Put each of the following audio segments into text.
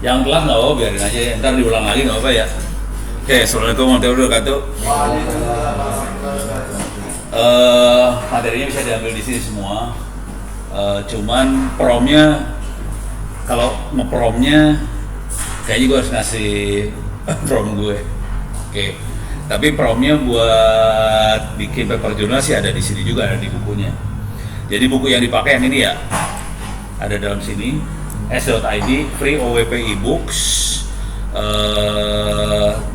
Yang telat nggak apa, biarin aja ya. Ntar diulang lagi nggak apa ya. Oke, assalamualaikum warahmatullahi wabarakatuh. Materinya bisa diambil di sini semua. Cuman promnya, kalau ngepromnya kayaknya gue harus ngasih prom gue. Oke. Tapi promnya buat bikin paper journal sih ada di sini juga, ada di bukunya. Jadi buku yang dipakai yang ini ya, ada dalam sini. S.id free OWP ebooks.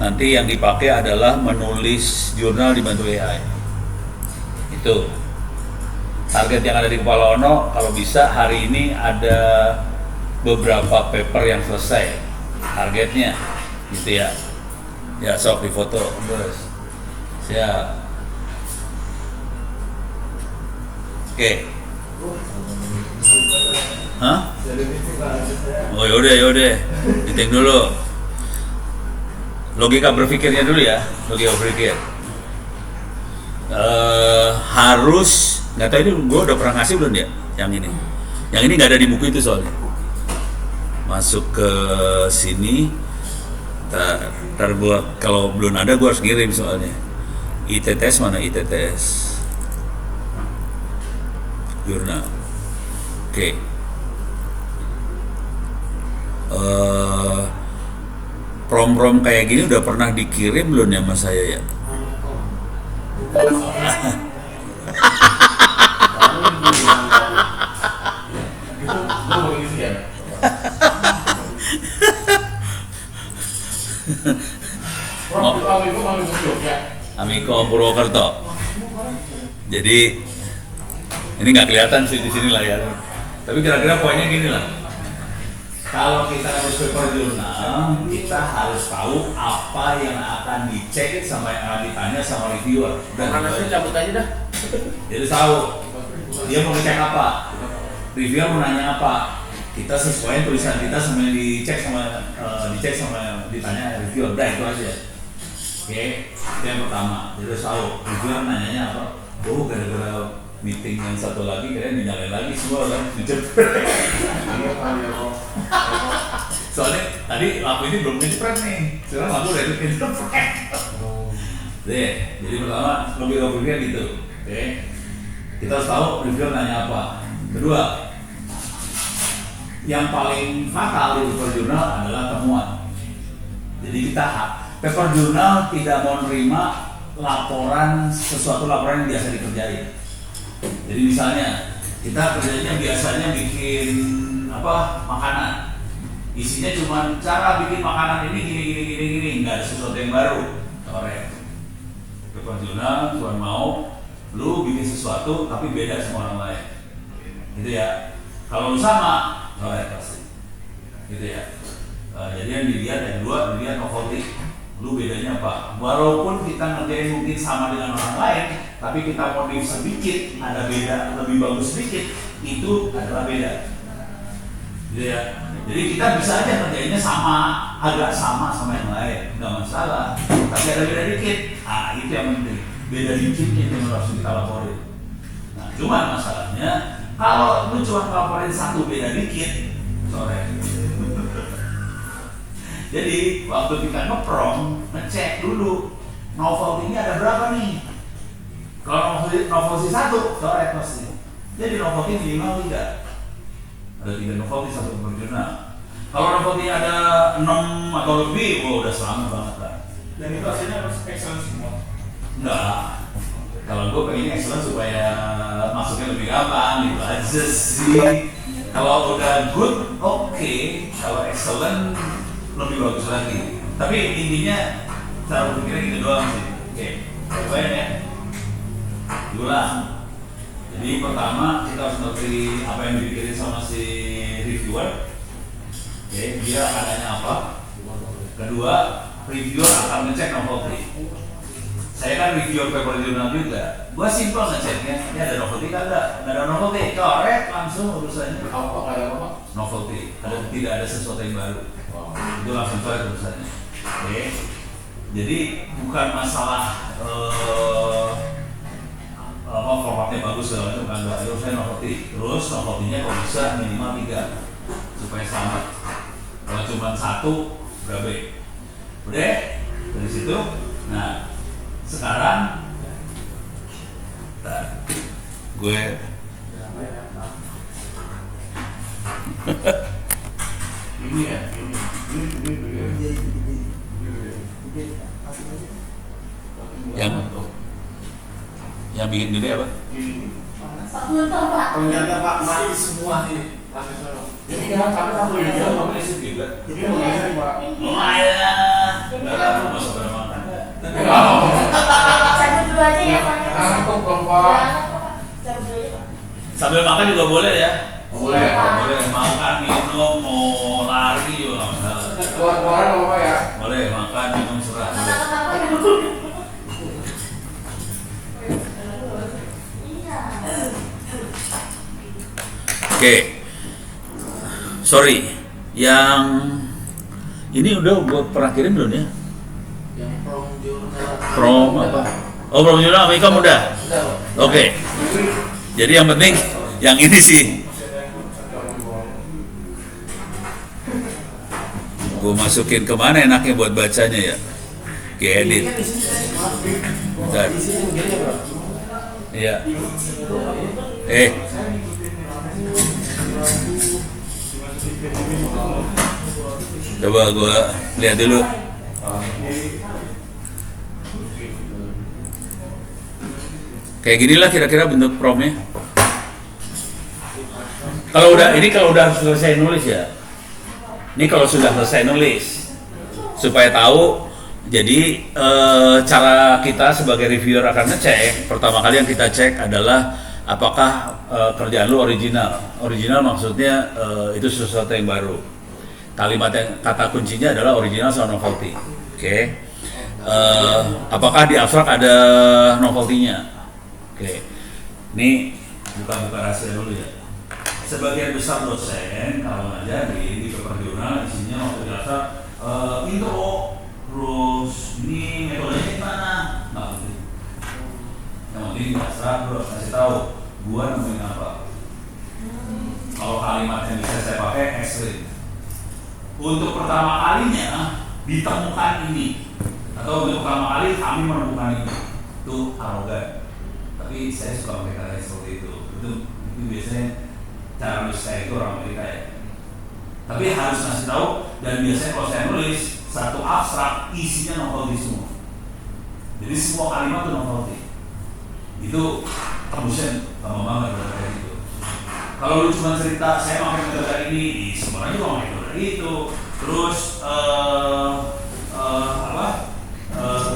Nanti yang dipakai adalah menulis jurnal dibantu AI. Itu target yang ada di kepala Ono. Kalau bisa hari ini ada beberapa paper yang selesai targetnya, gitu ya. Ya sok difoto, bos. Siap. Oke. Hah? Oh yaudah, diting dulu. Logika berpikirnya dulu ya, logika berpikir. Harus, nggak tahu ini gue udah pernah ngasih belum ya, yang ini. Yang ini nggak ada di buku itu soalnya. Masuk ke sini, ntar gue kalau belum ada gue harus ngirim soalnya. ITTS mana ITTS? Jurnal. Oke. Prom-prom kayak gini udah pernah dikirim belum ya sama saya ya? Amiko Purwokerto. Jadi ini nggak kelihatan sih di sini lah ya. Tapi kira-kira poinnya gini lah. Kalau kita harus paper jurnal, kita harus tahu apa yang akan dicek sama yang akan ditanya sama reviewer. Dan harusnya cabut aja dah. Jadi tahu dia mau ngecek apa, reviewer mau nanya apa. Kita sesuaikan tulisan kita sama yang dicek sama yang ditanya reviewer. Udah itu aja. Oke, itu yang pertama. Jadi harus tahu reviewer nanyanya apa. Oh, gara-gara meeting yang satu lagi kalian dinyalain lagi semua kan dicepret. Soalnya tadi lampu ini belum dicepret nih, sekarang lampu udah dicepret. Deh, jadi pertama lebih berpikir gitu. Oke, kita harus tahu reviewer nanya apa. Kedua, yang paling fatal di paper journal adalah temuan. Jadi kita paper journal tidak mau menerima sesuatu laporan yang biasa dikerjain. Jadi misalnya kita kerjanya biasanya bikin makanan, isinya cuma cara bikin makanan ini gini, nggak ada sesuatu yang baru. Korek. Paper journal cuma mau lu bikin sesuatu tapi beda sama orang lain, gitu ya. Kalau lu sama, korek pasti, gitu ya. Jadi yang dilihat yang dua, dilihat novelty. Lu bedanya apa? Walaupun kita ngerjain mungkin sama dengan orang lain, tapi kita modif sedikit, ada beda, lebih bagus sedikit, itu adalah beda. Gitu ya. Jadi kita bisa aja ngerjainnya agak sama yang lain, nggak masalah. Tapi ada beda dikit, itu yang penting. Beda dikitnya itu yang harus kita laporin. Nah, cuman masalahnya, kalau lu cuma laporin satu beda dikit, sore. Jadi waktu kita ngeprom, ngecek dulu novelty-nya ada berapa nih. Kalau novelty satu, coret pasti. Jadi novelty minimal 3. Ada 3 novelty satu paper jurnal. Kalau novelty ada 6 atau lebih, udah selamat banget lah. Dan itu hasilnya harus excellent semua. Enggak. Kalau gue pengen excellent supaya masuknya lebih gampang, gitu aja sih. Kalau udah good, oke. Kalau excellent lebih bagus lagi. Tapi intinya cara berpikirnya gitu doang sih. Oke, cobain ya. Diulang. Jadi pertama kita harus ngerti apa yang dipikirin sama si reviewer. Oke, dia adanya apa. Kedua, reviewer akan ngecek novelty. Saya kan reviewer paper journal juga. Gua simpel ngeceknya. Ini ada novelty kan enggak? Nggak ada novelty, coret langsung urusannya. Apa nggak ada apa? Novelty. Tidak ada sesuatu yang baru. Itu langsung coret urusannya. Oke. Jadi bukan masalah formatnya bagus segala macam kan, terus saya novelty. Terus novelty-nya kalau bisa minimal 3 supaya selamat. Kalau cuma satu udah B. Udah dari situ. Nah sekarang gue Ini ya. yang bikin gede apa? Ternyata Pak mati semua ini. Ini kan kami satu ini Kamu listrik juga. Ini mengenai Pak. Nggak masuk ke makan. Cabut dulu aja ya Pak. Ngantuk dong Pak. Cabut dulu aja Pak. Sambil makan juga boleh ya? Boleh. Boleh makan, minum, mau lari juga nggak masalah. Keluar-keluaran apa Pak ya? Boleh makan, minum serah. Kata-kata Iya. Oke, sorry, yang ini udah buat pernah kirim belum ya? Yang Prom apa? Oh, prom jurnal Amerika udah. Sudah Pak. Oke, jadi yang penting yang ini sih. Gue masukin kemana enaknya buat bacanya ya? Ke edit. Bentar. Iya. Coba gue lihat dulu. Kayak ginilah kira-kira bentuk promnya. Kalau udah selesai nulis ya. Ini kalau sudah selesai nulis, supaya tahu. Jadi cara kita sebagai reviewer akan ngecek. Pertama kali yang kita cek adalah apakah kerjaan lu original. Original maksudnya itu sesuatu yang baru. Kata kuncinya adalah original sama novelty. Oke. Apakah di abstrak ada novelty-nya? Oke. Ini bukan rahasia dulu ya. Sebagian besar dosen kalau ngajari di paper jurnal isinya waktu biasa intro, terus ini metodenya gimana? Nggak penting. Yang penting abstrak terus kasih tahu gua nemuin apa. Kalau kalimat yang bisa saya pakai explain. Untuk pertama kalinya ditemukan ini atau untuk pertama kali kami menemukan ini itu arogan. Tapi saya suka pakai kata seperti itu. Itu biasanya cara nulis saya itu orang Amerika ya. Tapi harus ngasih tahu dan biasanya kalau saya nulis satu abstrak isinya novelty semua. Jadi semua kalimat itu novelty. Itu tembusnya lama banget kayak gitu. Kalau lu cuma cerita saya pakai metode ini, sebenarnya juga pakai metode itu. Terus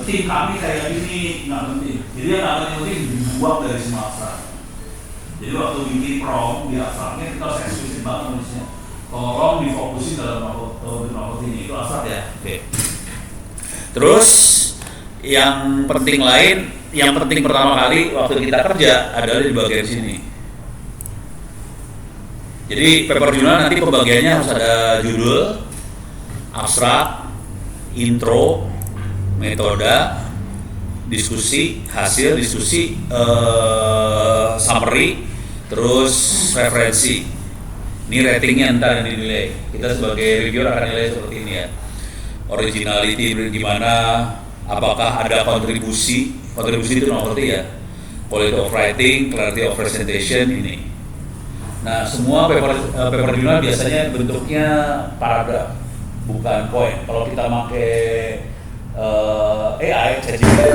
tim kami kayak gini nggak penting. Jadi yang nggak penting dibuang dari semua abstrak. Jadi waktu bikin prom di abstraknya kita harus eksplisit banget nulisnya. Tolong difokusin dalam novel ini itu abstrak ya. Oke. Terus yang penting pertama kali waktu kita kerja adalah di bagian sini. Jadi paper jurnal nanti pembagiannya harus ada judul, abstrak, intro, metode, diskusi, hasil diskusi, summary, terus referensi. Ini ratingnya ntar yang dinilai. Kita sebagai reviewer akan nilai seperti ini ya. Originality gimana, apakah ada kontribusi itu novelty ya. Quality of writing, clarity of presentation ini. Nah, semua paper jurnal biasanya bentuknya paragraf, bukan poin. Kalau kita pakai AI, ChatGPT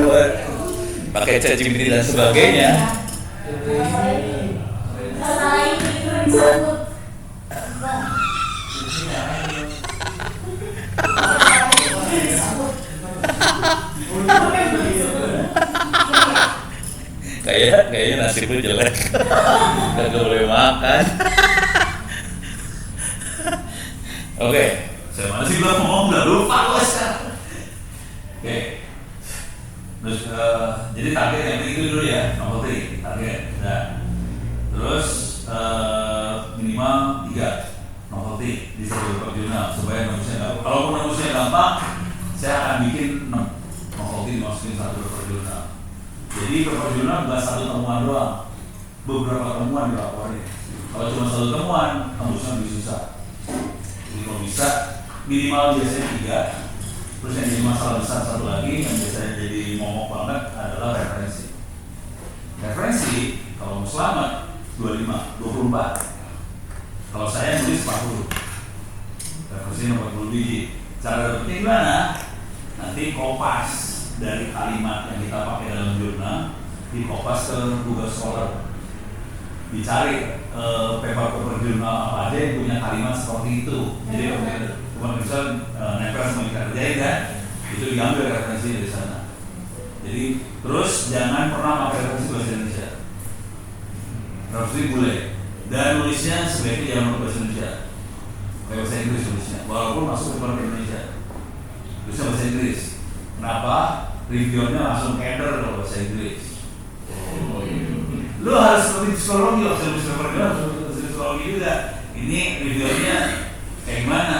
dan sebagainya. Kayaknya nasibnya jelek, nggak boleh makan. Oke, saya mana sih belum ngomong, udah lupa loh sekarang. Oke, terus jadi target yang itu dulu ya, novelty target. Nah, terus minimal 3 novelty di satu paper jurnal supaya nembusnya gampang. Kalau nembusnya gampang, saya akan bikin 6 novelty dimasukin satu paper jurnal. Jadi paper jurnal bukan satu temuan doang, beberapa temuan dilaporin. Kalau cuma satu temuan, tembusnya lebih susah. Jadi kalau bisa minimal biasanya 3. Terus yang jadi masalah besar satu lagi yang biasanya jadi momok banget adalah referensi. Referensi kalau mau selamat 25, 24. Kalau saya nulis 40. Referensi nomor 40 biji. Cara dapetnya gimana? Nanti kopas dari kalimat yang kita pakai dalam jurnal, dikopas ke Google Scholar. Dicari paper jurnal apa aja yang punya kalimat seperti itu. Jadi cuma bisa nempel sama kita kerjain kan, itu diambil referensi dari sana. Jadi terus jangan pernah pakai referensi bahasa Indonesia. Referensi boleh, dan nulisnya sebaiknya jangan pakai bahasa Indonesia, pakai bahasa Inggris nulisnya. Walaupun masuk ke Indonesia, tulisnya bahasa Inggris. Kenapa? Reviewnya langsung header kalau bahasa Inggris. Lu harus seperti psikologi, harus psikologi juga. Ini reviewnya kayak gimana?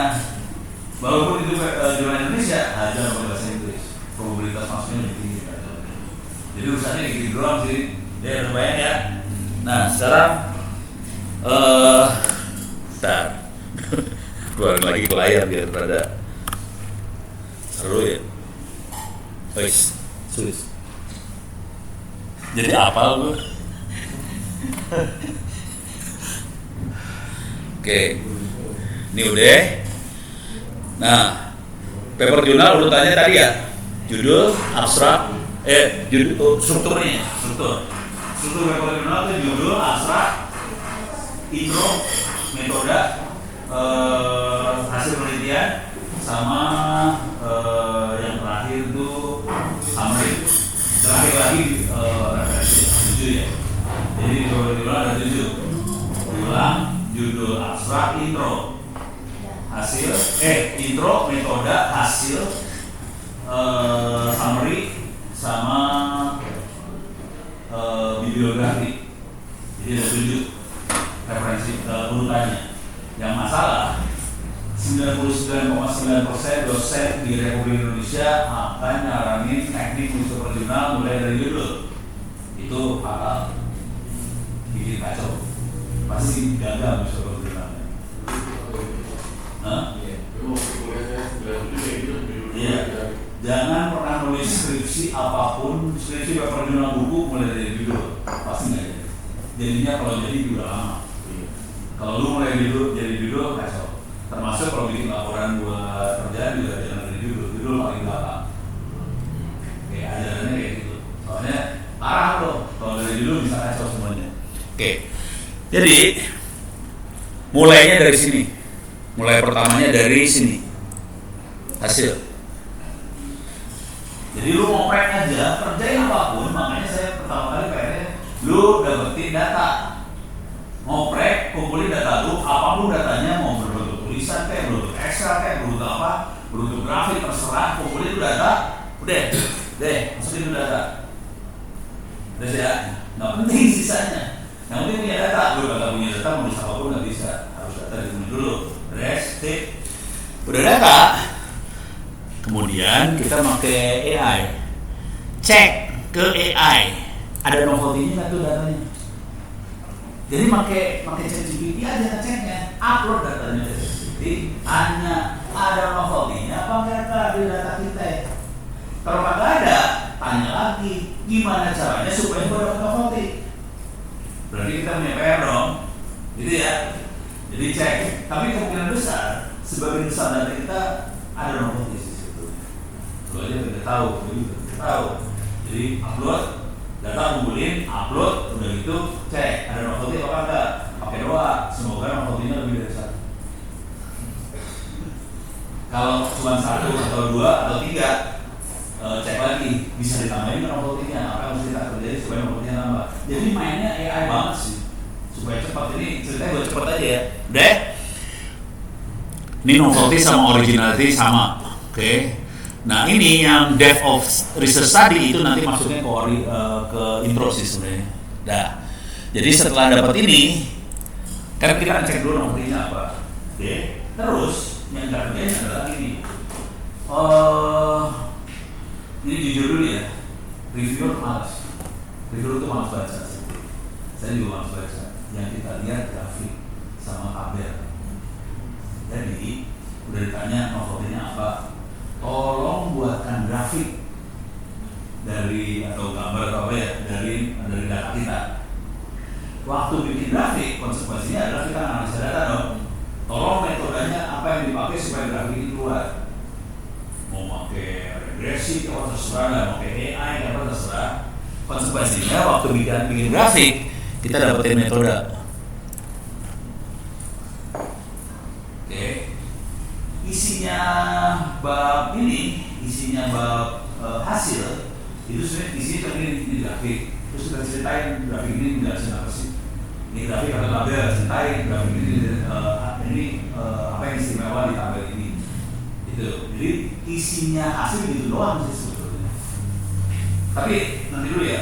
Walaupun itu jurnal Indonesia, aja pakai bahasa Inggris. Probabilitas masuknya lebih tinggi. Jadi urusannya kayak gitu doang sih. Ya lumayan ya. Nah sekarang bentar. Keluarin lagi ke layar biar pada seru ya. Guys, sulis. Jadi apal lu? Oke, ini udah. Nah, paper jurnal urutannya tadi ya, judul, abstrak, judul, struktur paper jurnal itu judul, abstrak, intro, metode, hasil penelitian, sama yang terakhir itu summary. Terakhir lagi referensi 7 ya. Jadi di paper jurnal ada 7. Ulang, judul, abstrak, intro, hasil, intro, metode, hasil, summary, sama bibliografi. Jadi ada 7 referensi urutannya. Yang masalah 99,9% dosen di Republik Indonesia akan nyaranin teknik nulis paper jurnal mulai dari judul. Itu fatal, bikin kacau, pasti gagal nulis paper jurnal. Iya, jangan pernah nulis skripsi apapun, skripsi paper jurnal buku mulai dari judul, pasti nggak jadi. Jadinya kalau jadi juga lama. Kalau lu mulai jadi judul kacau. Termasuk kalau bikin laporan buat kerjaan juga jangan dari judul paling belakang. Kayak ajarannya kayak gitu. Soalnya parah loh, kalau dari judul bisa kacau semuanya. Oke, jadi mulainya dari sini. Mulai pertamanya dari sini. Hasil. Jadi lu ngoprek aja, kerjain apapun, makanya saya pertama kali kayaknya lu dapetin data. Ngoprek, kumpulin data lu, apapun datanya, mau berbentuk tulisan kayak berbentuk Excel kayak berbentuk apa, berbentuk grafik, terserah, kumpulin itu data, udah, masukin itu data. Udah ya, nggak penting sisanya. Yang penting punya data, lu nggak punya data, mau nulis apapun nggak bisa, harus data ditemuin dulu. Udah data, kemudian kita pakai AI, cek ke AI, ada novelty-nya nggak tuh datanya? Jadi pakai ChatGPT aja ngeceknya, upload datanya ke ChatGPT, tanya ada novelty-nya apa enggak di data kita. Kalau nggak ada, tanya lagi, gimana caranya supaya gue dapat novelty? Berarti kita punya PR dong, gitu ya. Jadi cek, tapi kemungkinan besar, sebagian besar data kita ada novelty di situ. Itu aja kita tahu. Jadi upload, data kumpulin, upload, udah gitu cek ada novelty apa enggak, pakai doa semoga novelty-nya lebih dari 1. Kalau cuma 1 atau 2 atau 3, cek lagi bisa ditambahin ke novelty-nya, apa yang mesti kita kerjain supaya novelty-nya nambah. Jadi mainnya AI banget sih supaya cepat. Ini ceritanya buat cepat aja ya. Udah, ini novelty sama originality sama, oke. Nah ini yang depth of research tadi itu nanti masuknya ke intro sih sebenarnya. Dah. Jadi setelah dapat ini, kan kita akan cek dulu novelty-nya apa. Oke. Terus yang kita kerjain adalah ini. Ini jujur dulu ya. Reviewer malas. Reviewer itu malas baca. Saya juga malas baca. Yang kita lihat grafik sama tabel. Jadi udah ditanya novelnya apa, tolong buatkan grafik dari atau gambar atau apa ya dari data kita. Waktu bikin grafik konsekuensinya adalah kita analisa data dong. Tolong metodenya apa yang dipakai supaya grafik ini keluar. Mau pakai regresi, kalau terserah, nggak pakai AI, apa terserah. Konsekuensinya waktu bikin grafik kita dapetin metode. Oke. Isinya bab ini, isinya bab hasil itu sebenarnya isinya ini grafik. Terus kita ceritain grafik ini menjelaskan apa sih? Ini grafik atau tabel, ceritain grafik ini apa yang istimewa di tabel ini. Itu. Jadi isinya hasil gitu doang sih sebetulnya. Tapi nanti dulu ya.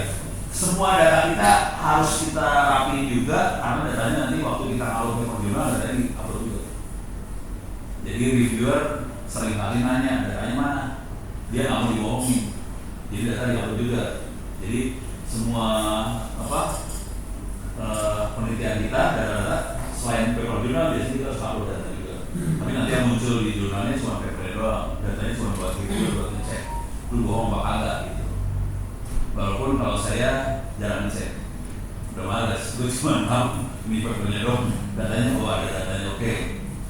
Semua data kita harus kita rapiin juga karena datanya nanti waktu kita upload ke jurnal datanya di upload juga. Jadi reviewer sering kali nanya datanya mana, dia nggak mau dibohongin. Jadi data di upload juga. Jadi semua penelitian kita data-data selain paper jurnal biasanya kita harus upload data juga. Tapi nanti yang muncul di jurnalnya cuma paper doang, datanya cuma buat review, buat ngecek lu bohong apa kagak gitu. Walaupun kalau saya jarang ngecek, udah males, gue cuma tahu ini papernya dong, datanya ada datanya oke.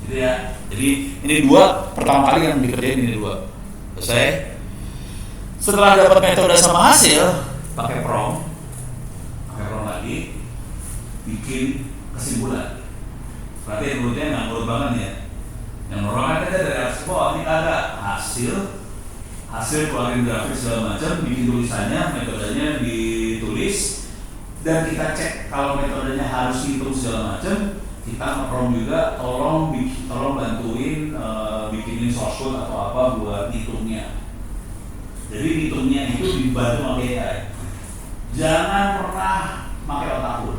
Gitu ya. Jadi ini dua pertama kali yang dikerjain ini dua. Selesai. Setelah dapat metode sama hasil, pakai prompt lagi, bikin kesimpulan. Berarti menurutnya nggak ngurut banget ya. Yang orang ada dari hasil, ini ada hasil keluarin grafik segala macam, bikin tulisannya, metodenya ditulis, dan kita cek kalau metodenya harus hitung segala macam, kita nge-prompt juga, tolong bantuin bikinin source code atau apa buat hitungnya. Jadi hitungnya itu dibantu pakai AI. Jangan pernah pakai otak pun.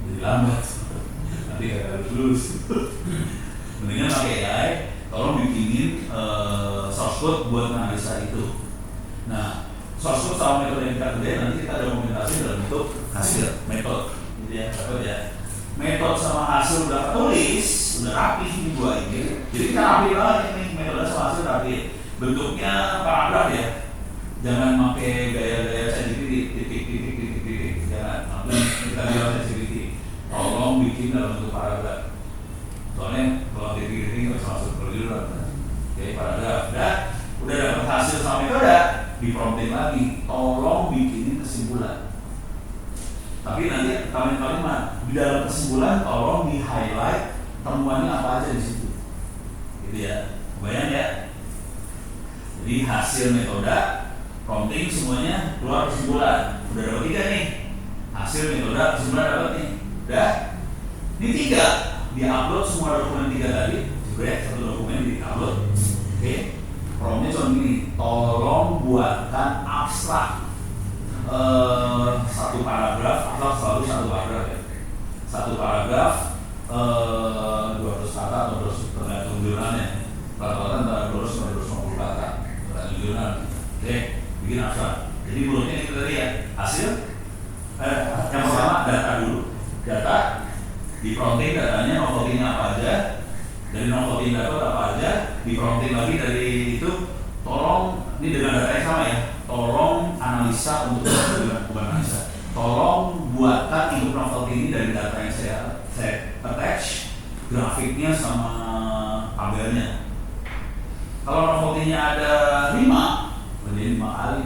Jadi lambat. Nanti gak harus lulus. Mendingan pakai AI, tolong bikinin source code buat analisa itu. Nah, source code sama metode yang kita kerjain nanti kita dokumentasi dalam bentuk hasil metode. Gitu ya, dapat ya. Metode sama hasil udah tertulis, udah rapi ini dua ini. Jadi kita rapi banget ini metode sama hasil rapi. Bentuknya paragraf ya, jangan pakai gaya-gaya ChatGPT, titik, jangan. Kita bilang ChatGPT, tolong bikin dalam bentuk paragraf. Soalnya kalau titik nggak bisa masuk ke jurnal. Oke, paragraf. Udah dapat hasil sama metode, diprompting lagi, tolong bikinin kesimpulan. Tapi nanti kalimat di dalam kesimpulan tolong di highlight temuannya apa aja di situ. Gitu ya, bayang ya. Jadi hasil metode, prompting semuanya keluar kesimpulan. Udah dapat 3 nih. Hasil metode, kesimpulan dapat nih. Udah. Ini 3 di-upload semua dokumen 3 tadi. Jebret, satu dokumen di-upload. Oke. Promptnya cuma gini, tolong buatkan abstrak satu paragraf atau selalu satu paragraf ya. Satu paragraf 200 kata atau 200 tergantung jurnalnya. Rata-rata antara 200 sampai 250 kata. Jurnal. Oke, bikin abstrak. Jadi mulutnya itu tadi ya, hasil yang pertama data dulu. Data di prompting datanya novelty-nya apa aja. Dari novelty dapat apa aja, di prompting lagi dari itu tolong ini dengan data yang sama ya. Tolong analisa untuk bukan analisa. Tolong buatkan untuk novelty ini dari data yang saya attach grafiknya sama tabelnya. Kalau novelty-nya ada 5, berarti 5 kali.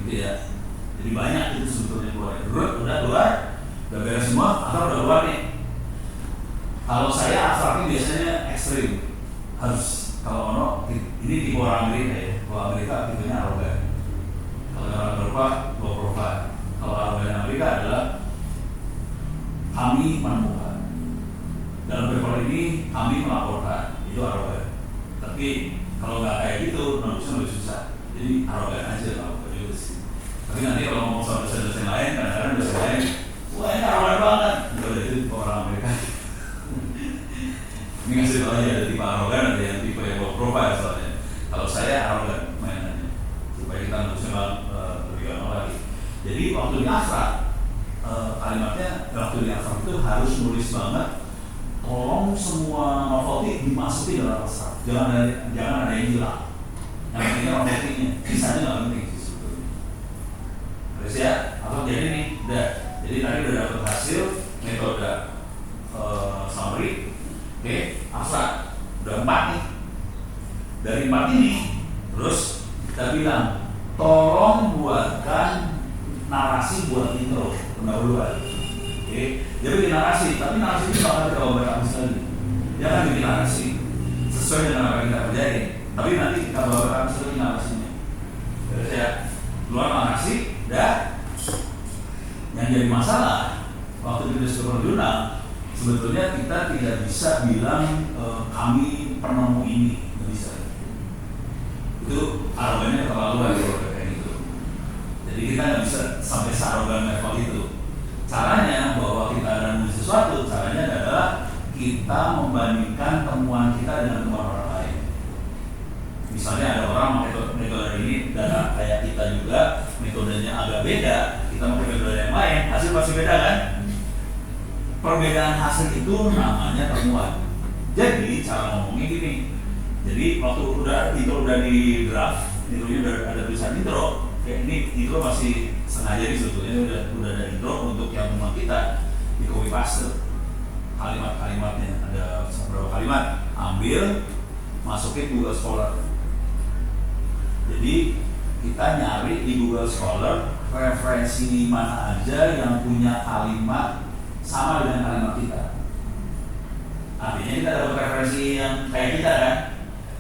Gitu ya. Jadi banyak itu sebetulnya keluar. Udah keluar, udah beres semua, atau udah keluar nih. Kalau saya abstraknya biasanya ekstrim. Harus kalau ini tipe orang Amerika ya. Kalau Amerika tipenya arogan. Kalau orang Eropa low profile. Kalau arogan Amerika adalah kami menemukan. Dalam paper ini kami melaporkan. Itu arogan. Tapi kalau nggak kayak gitu, nulisnya lebih susah. Jadi arogan aja kalau nulis. Tapi nanti kalau ngomong sama dosen-dosen lain, kadang-kadang dosen lain, wah ini arogan banget. Udah itu orang Amerika. Ini ngasih tau aja ada tipe arogan, ada yang tipe yang low profile soalnya. Kalau saya arogan mainannya, supaya kita nulisnya lebih gampang lagi. Jadi waktu di abstrak, kalimatnya waktu di abstrak itu harus nulis banget. Tolong semua novelty dimasukin dalam abstrak. Jangan ada yang hilang. Yang pentingnya novelty-nya, kisahnya nggak penting sih sebetulnya. Terus ya, atau jadi nih, jadi tadi udah dapat hasil metode summary, oke, abstrak, udah 4 nih. Dari 4 ini, terus kita bilang, tolong buatkan narasi buat intro pendahuluan. Oke, dia bikin narasi, tapi narasi ini bakal kita obat habis lagi. Dia kan bikin narasi sesuai dengan apa yang kita kerjain, tapi nanti kita bawa habis lagi narasinya. Terus ya, keluar narasi, yang jadi masalah waktu kita suruh jurnal, sebetulnya kita tidak bisa bilang kami penemu ini, nggak bisa. Itu arogannya terlalu kalau kayak gitu. Jadi kita nggak bisa sampai searogan level itu. Caranya bahwa kita ada menulis sesuatu, caranya adalah kita membandingkan temuan kita dengan temuan orang lain. Misalnya ada orang pakai metode ini dan kayak kita juga metodenya agak beda, kita pakai metode yang lain, hasil pasti beda kan? Perbedaan hasil itu namanya temuan. Jadi cara ngomongnya gini. Jadi waktu udah di draft, intronya udah ada tulisan intro. Kayak ini intro masih sengaja sebetulnya udah ada intro untuk yang teman kita di copy paste kalimat-kalimatnya, ada beberapa kalimat, ambil, masukin Google Scholar. Jadi kita nyari di Google Scholar referensi mana aja yang punya kalimat sama dengan kalimat kita. Artinya kita dapat referensi yang kayak kita kan.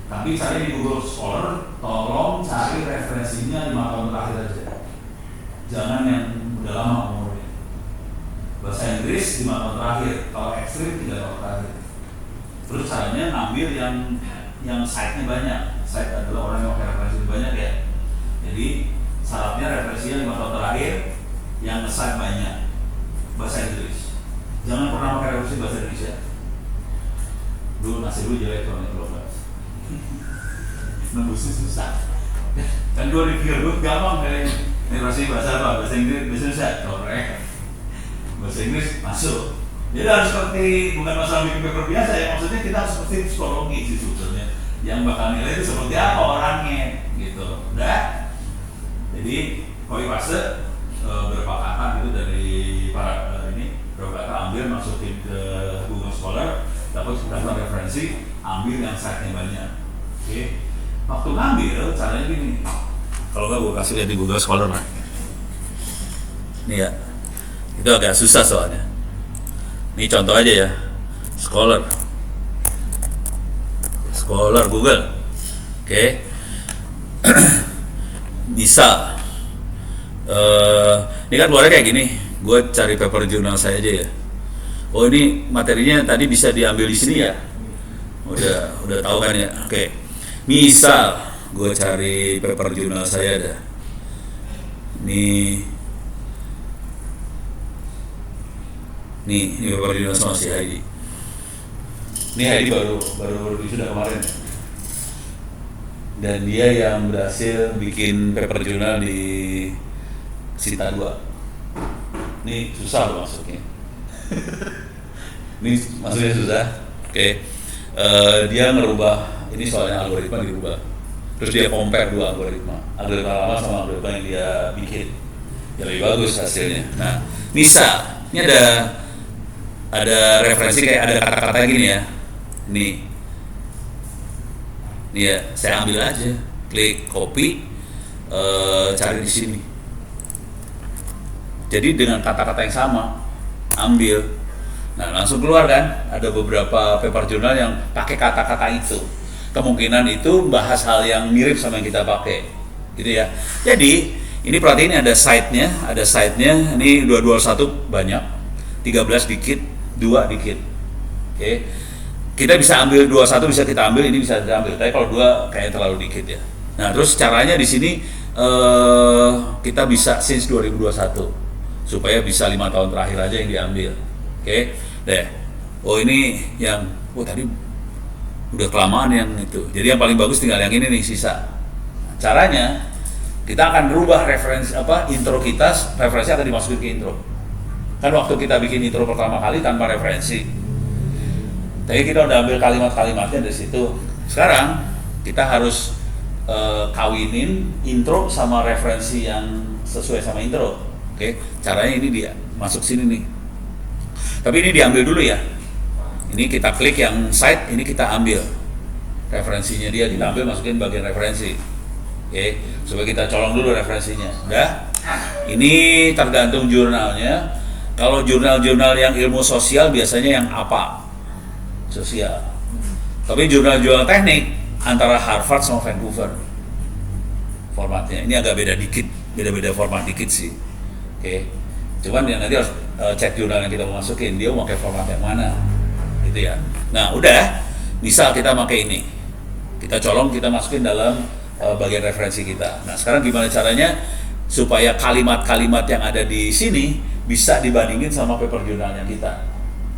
Tapi cari di Google Scholar, tolong cari referensinya 5 tahun terakhir aja. Jangan yang udah lama umurnya. Bahasa Inggris 5 tahun terakhir, kalau ekstrim 3 tahun terakhir. Terus caranya ngambil yang site-nya banyak. Site adalah orang yang pakai referensi banyak ya. Jadi syaratnya referensinya 5 tahun terakhir, yang nge-site banyak. Bahasa Inggris. Jangan pernah pakai referensi bahasa Indonesia. Nasi dulu jelek kalau global. Nembusnya susah. Kan gue dipikir gue gampang kayaknya. Ini bahasa apa? Bahasa Inggris, bahasa Indonesia, correct. Bahasa Inggris masuk. Jadi harus seperti bukan masalah bikin paper biasa ya. Maksudnya kita harus seperti psikologi sih sebetulnya. Yang bakal nilai itu seperti apa orangnya, gitu. Udah. Jadi copy paste berapa kata gitu dari para ini, berapa kata ambil masukin ke Google Scholar, dapat referensi, ambil yang site-nya banyak. Oke. Waktu ngambil caranya gini. Kalau nggak gue kasih lihat di Google Scholar nah. Nih ya, itu agak susah soalnya. Ini contoh aja ya, Scholar Google, oke. Bisa. Ini kan keluarnya kayak gini. Gue cari paper jurnal saya aja ya. Oh ini materinya tadi bisa diambil di sini ya. Udah tahu kan ya. Oke. Misal gue cari paper jurnal saya ada. Nih paper jurnal sama si Heidi. Ini Heidi baru sudah kemarin. Dan dia yang berhasil bikin paper jurnal di Sita 2. Ini susah loh masuknya. Ini masuknya susah. Oke. Dia ngerubah, ini soalnya algoritma dirubah. Terus dia compare 2 algoritma lama sama algoritma yang dia bikin. Ya lebih bagus hasilnya. Nah, misal ini ada referensi kayak ada kata-kata gini ya. Nih ya, saya ambil aja, klik copy, cari di sini. Jadi dengan kata-kata yang sama, ambil. Nah langsung keluar kan, ada beberapa paper jurnal yang pakai kata-kata itu. Kemungkinan itu bahas hal yang mirip sama yang kita pakai, gitu ya. Jadi ini perhatiin ada site-nya, ini 221 banyak, 13 dikit, 2 dikit. Oke. Kita bisa ambil 21 bisa kita ambil, ini bisa kita ambil. Tapi kalau 2 kayaknya terlalu dikit ya. Nah, terus caranya di sini kita bisa since 2021 supaya bisa 5 tahun terakhir aja yang diambil. Oke. Deh. Oh ini yang tadi udah kelamaan yang itu. Jadi yang paling bagus tinggal yang ini nih sisa. Caranya kita akan rubah referensi intro kita, referensi akan dimasukin ke intro. Kan waktu kita bikin intro pertama kali tanpa referensi. Tadi kita udah ambil kalimat-kalimatnya dari situ. Sekarang kita harus kawinin intro sama referensi yang sesuai sama intro. Oke, caranya ini dia masuk sini nih. Tapi ini diambil dulu ya. Ini kita klik yang site, ini kita ambil referensinya dia, kita ambil masukin bagian referensi. Oke, supaya kita colong dulu referensinya. Udah? Ini tergantung jurnalnya. Kalau jurnal-jurnal yang ilmu sosial biasanya yang apa? Sosial. Tapi jurnal-jurnal teknik antara Harvard sama Vancouver formatnya. Ini agak beda dikit, beda-beda format dikit sih. Oke. Cuman yang nanti harus cek jurnal yang kita mau masukin, dia mau pakai format yang mana. Gitu ya. Nah, udah. Misal kita pakai ini. Kita colong, kita masukin dalam bagian referensi kita. Nah, sekarang gimana caranya supaya kalimat-kalimat yang ada di sini bisa dibandingin sama paper jurnalnya kita?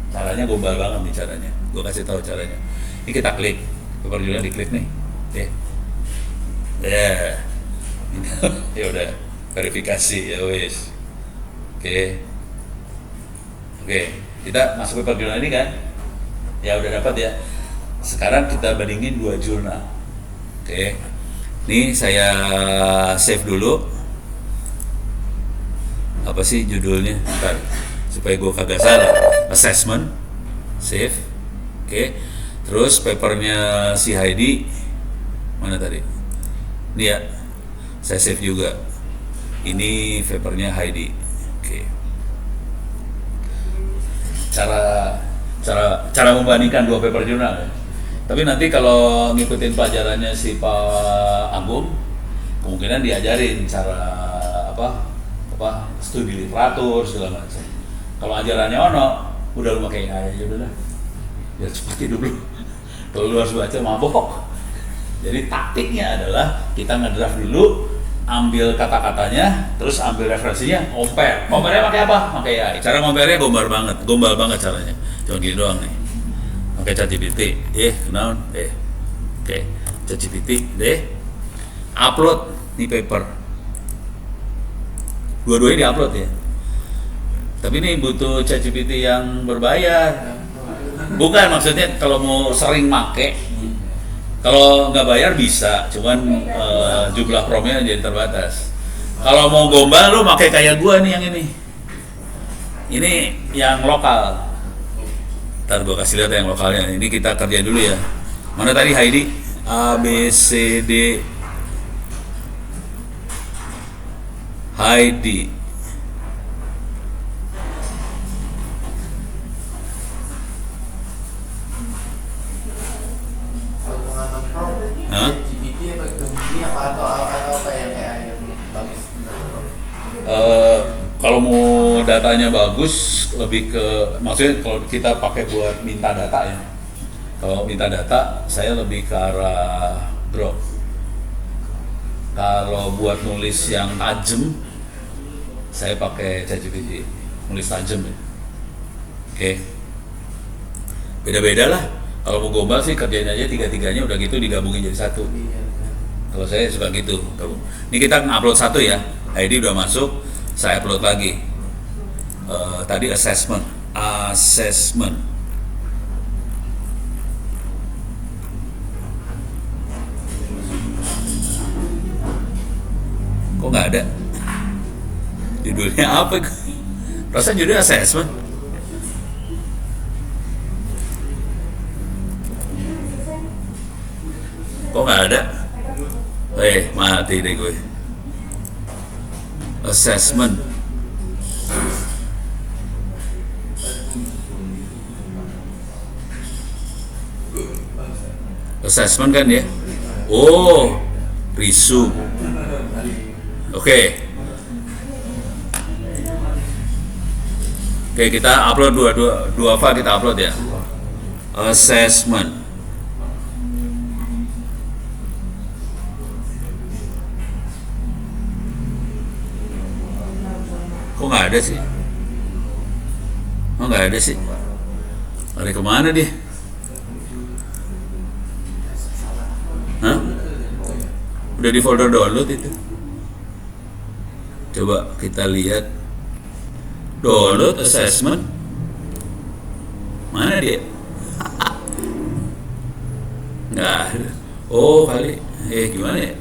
Caranya gombal banget nih caranya. Gue kasih tahu caranya. Ini kita klik paper jurnal, diklik nih. Ya udah verifikasi ya wes. Oke, kita masuk paper jurnal ini kan? Ya udah dapat ya. Sekarang kita bandingin dua jurnal. Oke. Ini saya save dulu. Apa sih judulnya? Bentar, supaya gue kagak salah. Assessment, save. Oke. Terus papernya si Heidi mana tadi? Ini ya. Saya save juga. Ini papernya Heidi. Oke. Cara membandingkan dua paper jurnal ya. Tapi nanti kalau ngikutin pelajarannya si Pak Agung, kemungkinan diajarin cara apa studi literatur segala macam. Kalau ajarannya Ono, udah lu pakai AI aja udah lah, biar cepat hidup lu. Kalau lu harus baca mabok. Jadi taktiknya adalah kita ngedraft dulu, ambil kata-katanya, terus ambil referensinya, compare. Compare-nya pakai apa? Pakai AI. Cara compare-nya gombal banget caranya. Cuma gini doang nih. Pakai ChatGPT, kenaun, oke, ChatGPT, upload nih paper. Dua-duanya di-upload ya. Tapi ini butuh ChatGPT yang berbayar. Bukan, maksudnya kalau mau sering make, kalau nggak bayar bisa, cuman jumlah promnya jadi terbatas. Kalau mau gombal lu pakai kayak gua nih yang ini. Ini yang lokal. Ntar gue kasih lihat yang lokalnya. Ini kita kerjain dulu ya. Mana tadi Heidi? A, B, C, D. Heidi. Kalau pengalaman pro, Hah? GPT atau apa yang kayak yang bagus? Kalau mau datanya bagus, lebih ke maksudnya kalau kita pakai buat minta data ya. Kalau minta data, saya lebih ke arah Grok. Kalau buat nulis yang tajam, saya pakai ChatGPT, nulis tajam ya. Oke. Beda-beda lah. Kalau mau gombal sih kerjain aja tiga-tiganya udah gitu digabungin jadi satu. Kalau saya suka gitu. Ini kita upload satu ya. ID udah masuk, saya upload lagi. Tadi assessment. Kok nggak ada? Judulnya apa? Rasanya judulnya assessment. Kok nggak ada? Mati deh gue. Assessment. Assessment kan ya? Oh, resume. Oke, kita upload dua file kita upload ya. Assessment. Kok nggak ada sih? Oh nggak ada sih. Lari kemana dia? Hah? Udah di folder download itu. Coba kita lihat. Download assessment. Mana dia? Nggak ada. Oh kali, gimana ya?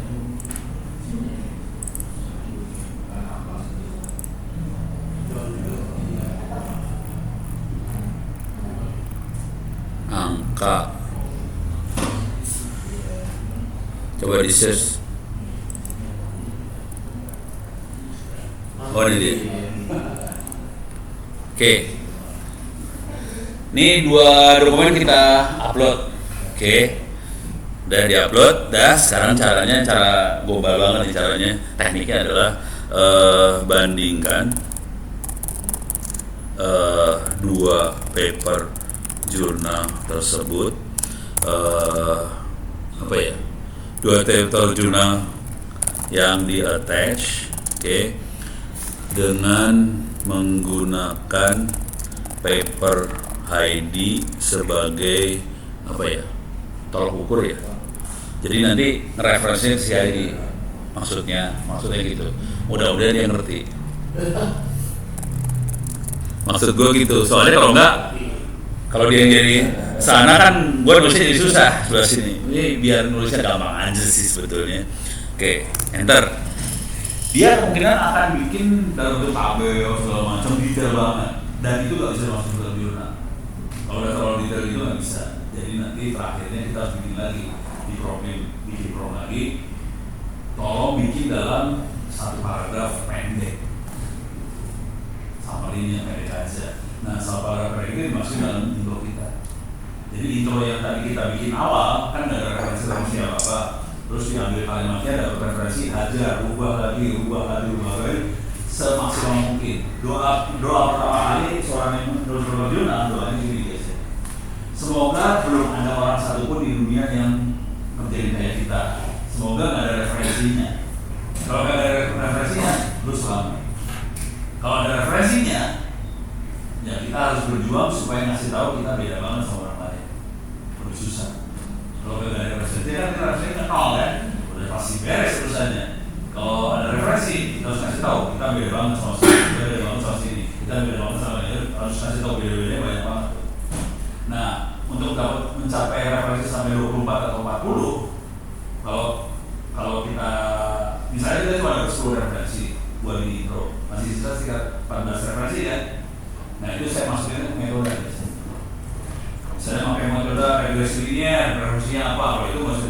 Angka. Coba di search. Oh ini dia. Oke. Ini 2 dokumen kita upload. Oke. Udah diupload, sekarang cara global banget nih caranya. Tekniknya adalah bandingkan 2 paper jurnal tersebut, 2 paper jurnal yang di attach, dengan menggunakan paper ID sebagai tolak ukur ya. Jadi nanti referensinya si ID, maksudnya gitu. Mudah-mudahan dia ngerti. Maksud gue gitu. Soalnya kalau dia jadi sana kan gue nulisnya jadi susah sebelah sini. Ini biar nulisnya gampang aja sih sebetulnya. Oke, enter. Dia kemungkinan akan bikin dalam bentuk tabel segala macam detail banget, dan itu nggak bisa masuk dalam jurnal. Kalau udah terlalu detail itu nggak bisa. Jadi nanti terakhirnya kita harus bikin lagi bikin problem lagi. Tolong bikin dalam 1 paragraf pendek, sama ini yang pendek aja. Nah, 1 paragraf pendek ini dimasukin dalam intro kita. Jadi intro yang tadi kita bikin awal kan nggak ada referensi apa, terus diambil kalimatnya ada referensi, hajar, ubah lagi, semaksimal mungkin. Doa pertama kali seorang yang menulis jurnal, doanya gini guys. Semoga belum ada orang satupun di dunia yang ngerjain kayak kita. Semoga nggak ada referensinya. Kalau nggak ada referensinya, lu selamat. Kalau ada referensinya, ya kita harus berjuang supaya ngasih tahu kita beda banget sama orang lain. Lebih susah. Kalau nggak ada referensi, kan kita referensinya nol kan, udah pasti beres urusannya. Kalau ada referensi, kita harus ngasih tahu kita beda banget sama sini, kita beda banget sama sini, kita beda banget sama ini. Harus ngasih tahu beda-bedanya banyak banget. Nah, untuk dapat mencapai referensi sampai 24 atau 40, kalau kita misalnya kita cuma dapat 10 referensi buat ini intro, masih sisa sekitar 14 referensi kan. Nah, itu saya masukin metode. Misalnya pakai metode regresi linear, referensinya apa? Kalau itu masih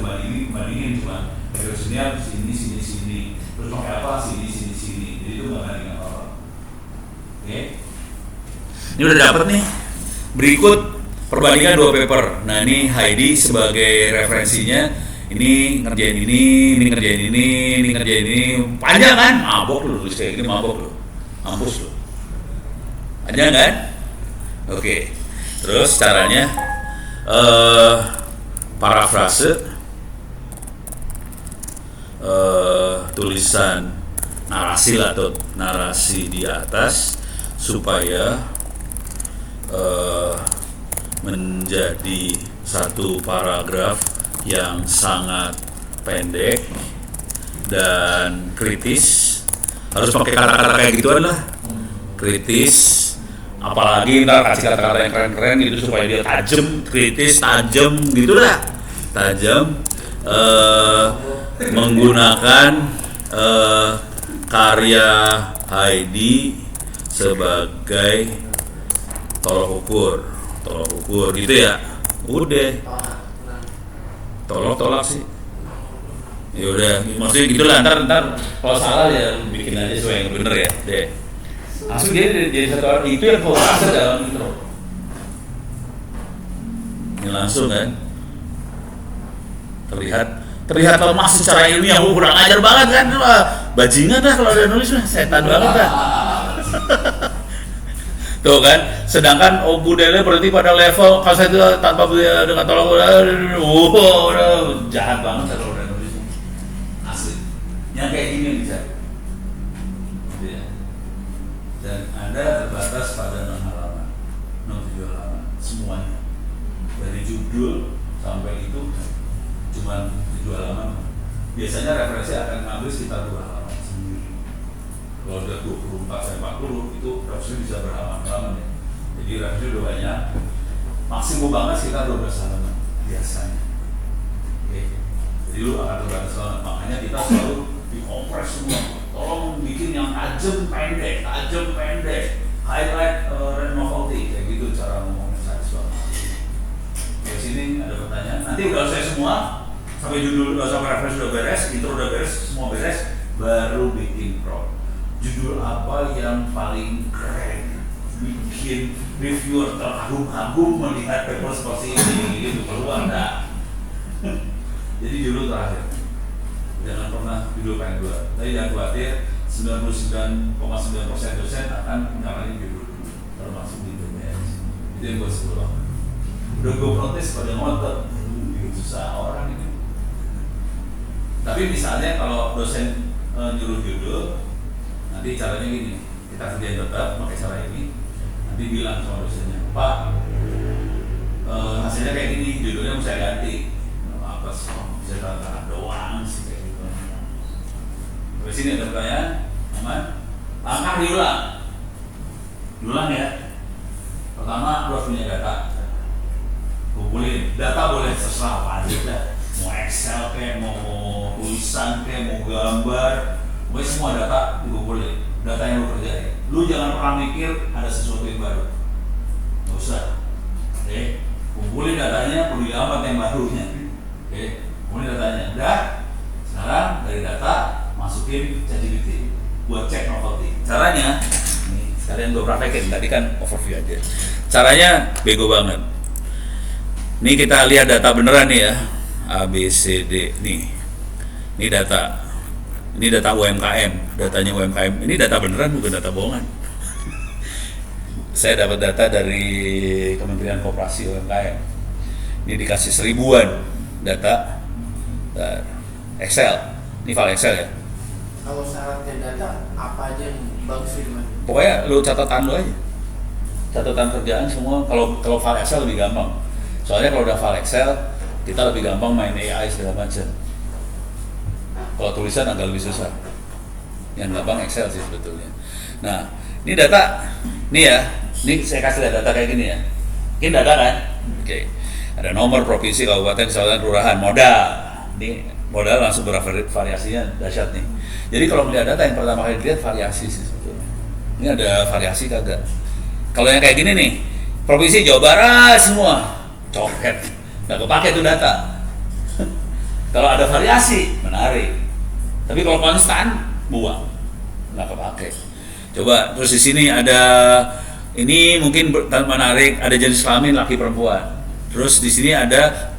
bandingin cuma regresi linear sini, terus pakai apa? Sini. Jadi itu nggak bandingin apa-apa. Oke? Ini udah dapat nih. Berikut perbandingan 2 paper. Nah, ini Heidi sebagai referensinya. Ini ngerjain ini ngerjain ini. Panjang kan? Mabok lu tulis kayak gini, mabok lu. Mampus lu. Panjang kan? Oke. Terus caranya parafrase, tulisan narasi di atas supaya menjadi 1 paragraf yang sangat pendek dan kritis. Harus pakai kata-kata kayak gituan lah, kritis, apalagi ntar kasih kata-kata yang keren-keren gitu supaya dia tajam gitu lah, menggunakan karya Heidi sebagai tolak ukur gitu ya. Udah tolak sih. Ya udah, maksudnya gitulah. Ntar kalau salah ya bikin aja sesuai yang bener ya deh. Langsung dia jadi 1 orang itu yang fokus dalam intro. Ini langsung kan terlihat lemah secara ilmiah, kurang ajar banget kan. Bajingan dah kalau dia nulis, setan banget dah. Tuh kan, sedangkan Budele berarti pada level kalau saya itu tanpa dengan tolong udah jahat banget kalau udah nulis. Asli. Yang kayak gini bisa. Dan Anda terbatas pada 6 halaman, 7 halaman semuanya. Dari judul sampai itu cuma 7 halaman. Biasanya referensi akan ngambil sekitar 2 halaman sendiri. Kalau udah 24 sampai 40 itu referensi bisa berhalaman-halaman ya. Jadi referensi udah banyak. Maksimum banget sekitar 12 halaman biasanya. Oke. Jadi lu akan terbatas banget. Makanya kita selalu dikompres semua. Tolong bikin yang tajam pendek, highlight novelty kayak gitu cara ngomongnya saya. Oke, sini ada pertanyaan. Nanti udah selesai semua. Sampai judul, sampai referensi udah beres, intro udah beres, semua beres, baru bikin prompt. Judul apa yang paling keren, bikin reviewer terkagum-kagum melihat paper seperti ini, gitu keluar dah. Jadi judul terakhir, jangan pernah judul paling dua. Tapi jangan khawatir, 99,9% dosen akan nyaranin judul, termasuk di DBS. Itu yang gue sebut. Udah gue protes pada ngotot, bikin susah orang ini. Tapi misalnya kalau dosen nyuruh judul, nanti caranya gini, kita kerjain tetap pakai cara ini, nanti bilang sama dosennya, Pak, hasilnya kayak gini, judulnya mau saya ganti. Apa sih, bisa tangan doang sih kayak gitu. Di sini ada pertanyaan, aman? Langkah diulang ya. Pertama, lu harus punya data. Kumpulin, data boleh terserah apa aja dah. Mau Excel kayak, mau tulisan kayak, mau gambar, pokoknya semua data dikumpulin. Data yang lu kerjain. Lu jangan pernah mikir ada sesuatu yang baru. Nggak usah. Oke, kumpulin datanya, peduli amat yang barunya. Oke, kumpulin datanya. Udah. Sekarang dari data masukin ChatGPT buat cek novelty. Caranya, nih sekalian gue praktekin. Tadi kan overview aja. Caranya bego banget. Nih kita lihat data beneran nih ya. A, B, C, D, nih. Ini data. Ini data UMKM, datanya UMKM. Ini data beneran, bukan data bohongan. Saya dapat data dari Kementerian Koperasi UMKM. Ini dikasih 1000-an data Excel. Ini file Excel ya. Kalau syaratnya data, apa aja yang bagus sih Mas? Pokoknya lu catatan lu aja. Catatan kerjaan semua. Kalau file Excel lebih gampang. Soalnya kalau udah file Excel, kita lebih gampang main AI segala macam. Kalau tulisan agak lebih susah. Yang gampang Excel sih sebetulnya. Nah, ini data, nih ya, ini saya kasih data kayak gini ya. Ini data kan? Oke. Ada nomor, provinsi, kabupaten, kecamatan, kelurahan, modal. Ini modal langsung bervariasinya dahsyat nih. Jadi kalau melihat data yang pertama kali dilihat variasi sih sebetulnya. Ini ada variasi kagak? Kalau yang kayak gini nih, provinsi Jawa Barat semua coket, nggak kepake tuh data. Kalau ada variasi, menarik. Tapi kalau konstan, buang, nggak kepake. Coba terus di sini ada, ini mungkin menarik, ada jenis kelamin laki perempuan. Terus di sini ada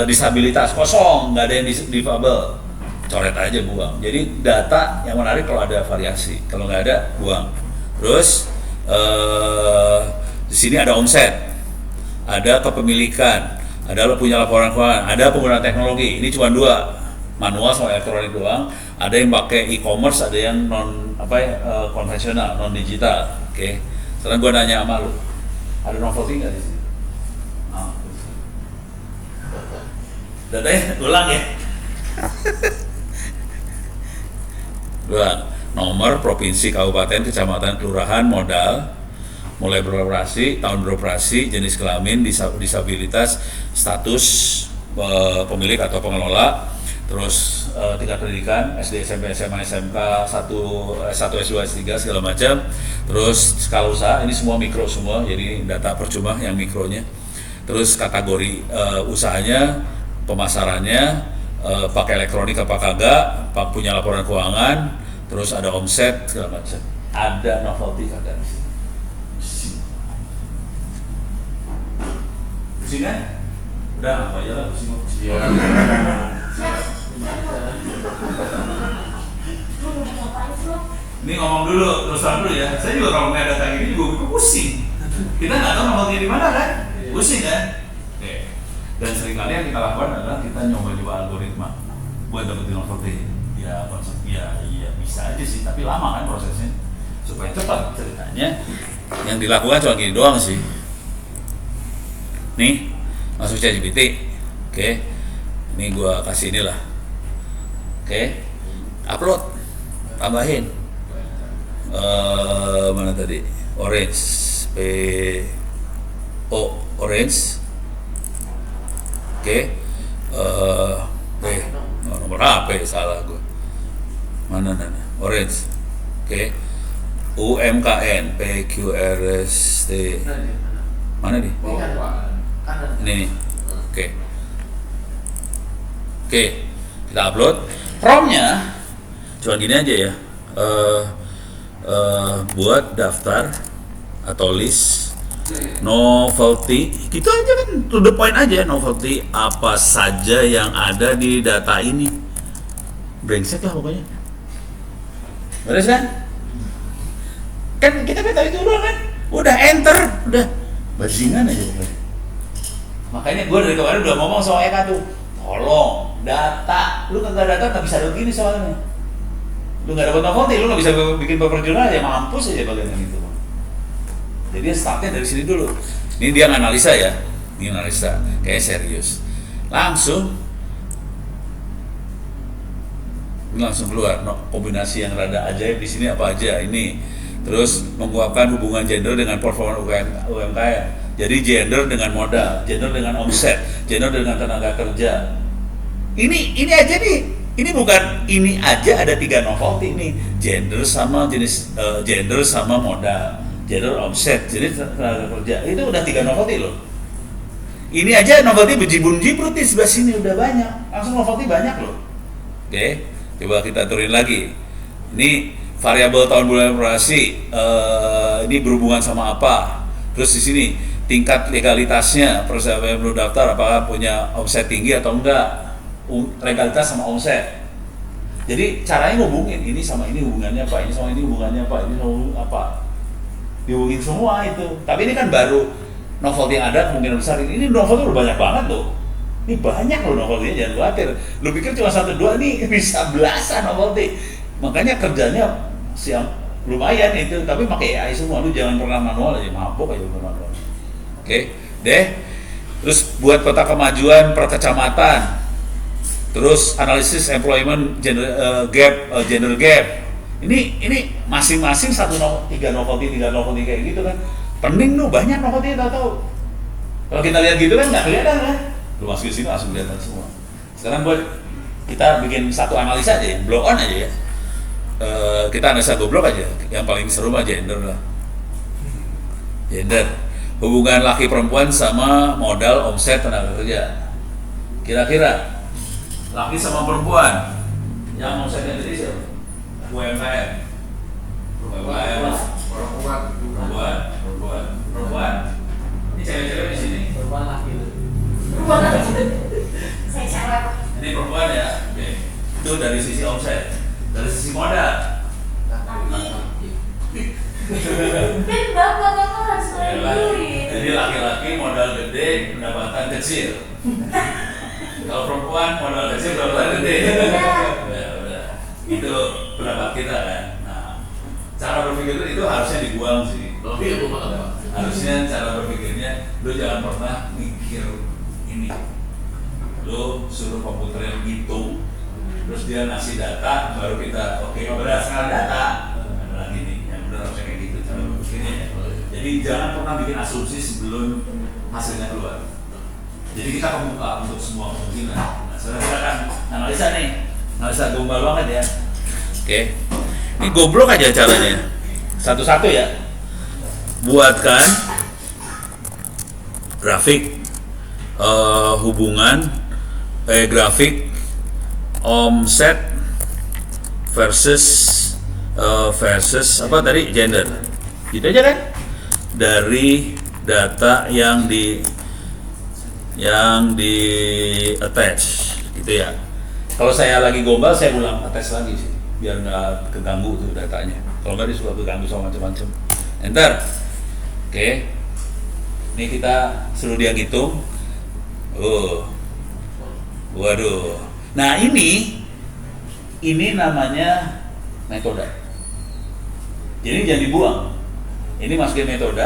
disabilitas kosong, nggak ada yang difabel, coret aja buang. Jadi data yang menarik kalau ada variasi, kalau nggak ada buang. Terus di sini ada omset, ada kepemilikan, ada punya laporan keuangan, ada penggunaan teknologi. Ini cuma 2, manual sama elektronik doang. Ada yang pakai e-commerce, ada yang non konvensional, non digital. Oke. Sekarang gua nanya sama lu, ada novelty nggak di sini? Datanya ulang ya. Ulang. Nomor, provinsi, kabupaten, kecamatan, kelurahan, modal, mulai beroperasi, tahun beroperasi, jenis kelamin, disabilitas, status pemilik atau pengelola, terus tingkat pendidikan, SD, SMP, SMA, SMK, 1, S2, S3, segala macam, terus skala usaha, ini semua mikro semua, jadi data percuma yang mikronya, terus kategori usahanya, pemasarannya, pakai elektronik apa kagak, punya laporan keuangan, terus ada omset, segala macam, ada novelty kagak di sini. Pusing kan? Udah apa aja lah pusing. Ini ngomong dulu, terus dulu ya. Saya juga kalau nggak ada data gini juga pusing. Kita nggak tahu novelty di mana kan? Pusing kan? Oke. Dan seringkali yang kita lakukan adalah kita nyoba-nyoba algoritma buat dapetin novelty. Ya konsepnya ya bisa aja sih, tapi lama kan prosesnya. Supaya cepat ceritanya. Yang dilakukan cuma gini doang sih. Nih, masuk ChatGPT. Oke. Ini gua kasih inilah. Oke. Upload. Tambahin. Mana tadi? Orange. Orange. Oke. Nomor HP salah gue. Mana orange. Oke. UMKN PQRST. Mana nih? Kanan. Ini nih. Oke. Oke, kita upload. Promnya cuma gini aja ya. Buat daftar atau list novelty, gitu aja kan, to the point aja. Novelty apa saja yang ada di data ini, brengsek lah pokoknya. Beres kan? Kan kita tahu itu udah kan, udah enter, udah bajingan aja pokoknya. Makanya gue dari kemarin udah ngomong sama Eka tuh, tolong data, lu kagak data nggak bisa begini soalnya. Lu nggak dapat novelty, lu nggak bisa bikin paper jurnal ya, mampus aja bagian itu. Jadi startnya dari sini dulu. Ini dia analisa ya, ini analisa, kayak serius. Langsung keluar kombinasi yang rada ajaib di sini apa aja ini. Terus menguapkan hubungan gender dengan performa UMKM. Jadi gender dengan modal, gender dengan omset, gender dengan tenaga kerja. Ini aja nih. Ini bukan ini aja, ada 3 novelty nih. Gender sama jenis gender sama modal. Gender omset, jadi tenaga kerja, itu udah 3 novelty loh. Ini aja novelty bejibun-jibrut di sebelah sini udah banyak, langsung novelty banyak loh. Oke, coba kita turunin lagi. Ini variabel tahun bulan operasi, ini berhubungan sama apa? Terus di sini tingkat legalitasnya, perusahaan yang belum daftar apakah punya omset tinggi atau enggak? Legalitas sama omset. Jadi caranya ngubungin ini sama ini hubungannya apa? Ini sama ini hubungannya apa? Ini sama apa? Dihubungin semua itu. Tapi ini kan baru novelty yang ada, kemungkinan besar ini novelty udah banyak banget loh. Ini banyak loh novelty-nya, jangan khawatir. Lu pikir cuma 1-2, nih bisa belasan novelty. Makanya kerjanya siang lumayan itu, tapi pakai AI semua. Lu jangan pernah manual aja, mabok aja manual. Oke, deh. Terus buat peta kemajuan per kecamatan. Terus analisis employment gender gap. Ini masing-masing 3 novelty kayak gitu kan. Pening lu banyak novelty tahu. Kalau kita lihat gitu kan nggak kelihatan kan. Lu masukin sini langsung kelihatan semua. Sekarang buat kita bikin satu analisa aja ya, blow on aja ya. Kita analisa goblok aja. Yang paling seru mah gender lah. Gender. Hubungan laki perempuan sama modal omset tenaga kerja. Kira-kira laki sama perempuan yang omsetnya gede siapa? UMKM. Perempuan. Ini cewek-cewek di sini. Perempuan laki. Saya cewek. Ini perempuan ya. Oke. Itu dari sisi omset. Dari sisi modal. Dan bapak harus melindungi. Jadi laki-laki modal gede, pendapatan kecil. Kalau perempuan modal kecil, pendapatan gede. Ya udah. Itu pendapat kita kan. Nah, cara berpikir itu harusnya dibuang sih. Harusnya cara berpikirnya, lu jangan pernah mikir ini. Lu suruh komputer yang hitung, terus dia ngasih data, baru kita berdasarkan data. Ada lagi nih, yang benar harusnya kayak gitu cara berpikirnya. Jadi jangan pernah bikin asumsi sebelum hasilnya keluar. Jadi kita kebuka untuk semua kemungkinan. Nah, sekarang kita akan analisa nih. Analisa gombal banget ya. Oke. Ini goblok aja caranya. Satu-satu ya. Buatkan grafik hubungan grafik omset versus apa tadi gender. Gitu aja kan? Dari data yang di attach gitu ya. Kalau saya lagi gombal, saya ulang attach lagi sih, biar nggak keganggu tuh datanya. Kalau nggak dia suka keganggu sama macam-macam. Enter. Oke. Ini kita suruh dia ngitung. Waduh. Nah ini namanya metode. Jadi jangan dibuang. Ini masukin metode,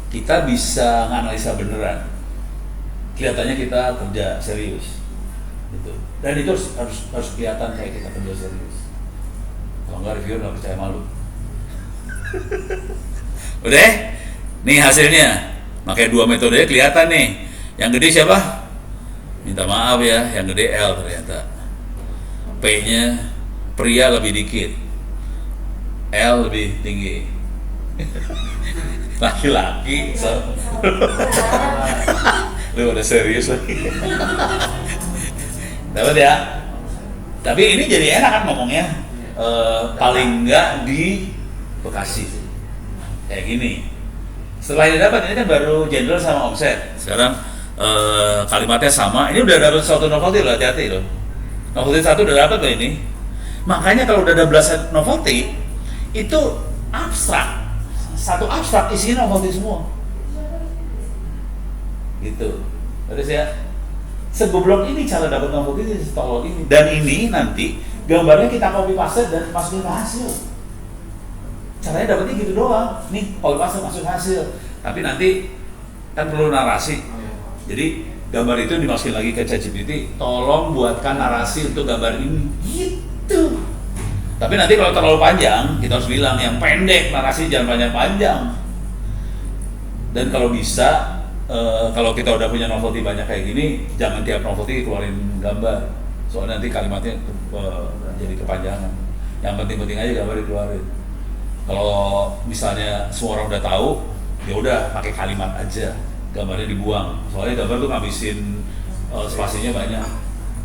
kita bisa nganalisa beneran. Kelihatannya kita kerja serius, gitu. Dan itu harus kelihatan kayak kita kerja serius. Kalau nggak reviewer nggak percaya malu. Udah, nih hasilnya. Pakai 2 metode kelihatan nih. Yang gede siapa? Minta maaf ya, yang gede L ternyata. P-nya pria lebih dikit, L lebih tinggi. Laki-laki, so. Lu udah serius lagi. Dapat ya? Tapi ini jadi enak kan ngomongnya. Paling enggak di Bekasi kayak gini. Setelah ini dapat, ini kan baru general sama omset. Sekarang kalimatnya sama. Ini udah dapat suatu novelty loh, hati-hati loh. Novelty 1 udah dapat loh ini. Makanya kalau udah ada belasan novelty itu abstrak. Satu abstrak isinya novelty semua. Gitu. Terus ya, segoblok ini cara dapat novelty ini, setolol ini. Dan ini nanti gambarnya kita copy paste dan masukin ke hasil. Caranya dapetnya gitu doang. Nih, copy paste masuk hasil. Tapi nanti kan perlu narasi. Jadi gambar itu dimasukin lagi ke ChatGPT. Tolong buatkan narasi untuk gambar ini. Gitu. Tapi nanti kalau terlalu panjang, kita harus bilang yang pendek, narasi jangan panjang-panjang. Dan kalau bisa, kalau kita udah punya novelty banyak kayak gini, jangan tiap novelty keluarin gambar. Soalnya nanti kalimatnya jadi kepanjangan. Yang penting-penting aja gambar dikeluarin. Kalau misalnya semua orang udah tahu, ya udah pakai kalimat aja, gambarnya dibuang. Soalnya gambar tuh ngabisin spasinya banyak,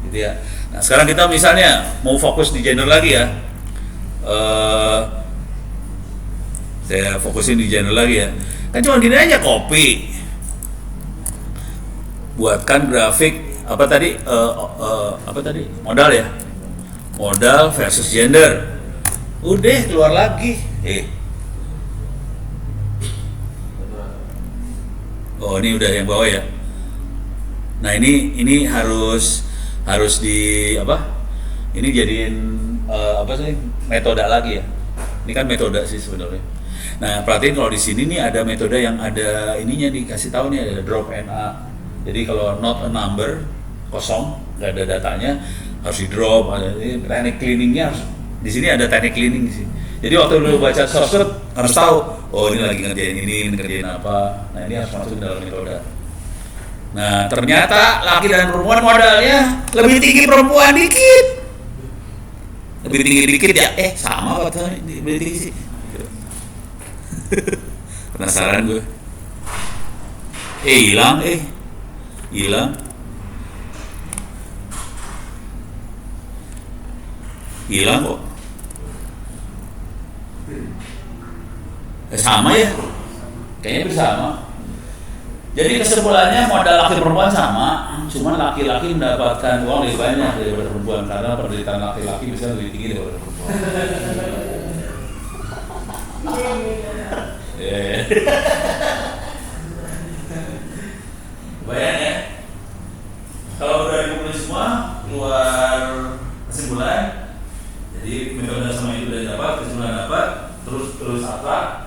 gitu ya. Nah sekarang kita misalnya mau fokus di genre lagi ya. Saya fokusin di genre lagi ya. Kan cuma gini aja, copy, buatkan grafik apa tadi modal ya, modal versus gender. Udah keluar lagi. Oh ini udah yang bawah ya. Nah ini harus di apa? Ini jadiin apa sih, metode lagi ya. Ini kan metode sih sebenarnya. Nah perhatiin kalau di sini nih ada metode yang ada ininya, dikasih tahu nih ada drop NA. Jadi kalau not a number, kosong, nggak ada datanya, harus di drop. Ada ini teknik cleaningnya harus. Di sini ada teknik cleaning sih. Jadi waktu lu baca source harus tahu, oh ini lagi ngerjain ini ngerjain apa. Nah ini harus masuk dalam metode. Nah ternyata laki dan perempuan modalnya lebih tinggi perempuan dikit. Lebih tinggi dikit ya? Sama apa lebih tinggi sih? Penasaran gue. Hilang kok. Sama ya, kayaknya bersama. Jadi kesimpulannya modal laki perempuan sama, cuma laki-laki mendapatkan uang lebih banyak daripada perempuan karena penderitaan laki-laki bisa lebih tinggi daripada perempuan. Bayang ya, kalau udah dikumpulin semua keluar kesimpulan. Jadi metode sama itu udah dapat, kesimpulan dapat, terus apa?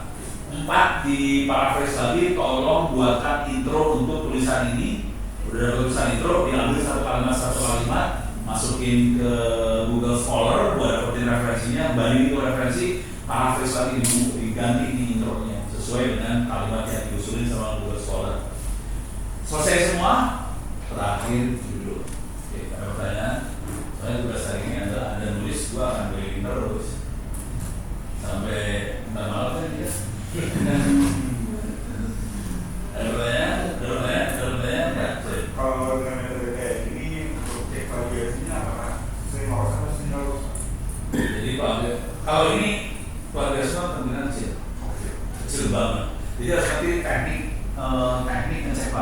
4 di paraphrase lagi, tolong buatkan intro untuk tulisan ini. Udah ada tulisan intro, diambil satu kalimat, masukin ke Google Scholar buat dapetin referensinya, banding itu referensi, paraphrase lagi diganti di intronya sesuai dengan kalimat yang diusulin sama Google Scholar. Selesai semua, terakhir judul. Oke, ada pertanyaan? Soalnya tugas hari ini adalah Anda nulis, gua akan beli terus sampai ntar malam kan ya. Ada pertanyaan nggak? Kalau dengan metode kayak gini untuk cek plagiasinya apakah sering lolos atau sering lolos? Jadi kalau ini plagiarisme kemungkinan kecil banget. Jadi harus nanti teknik ngecek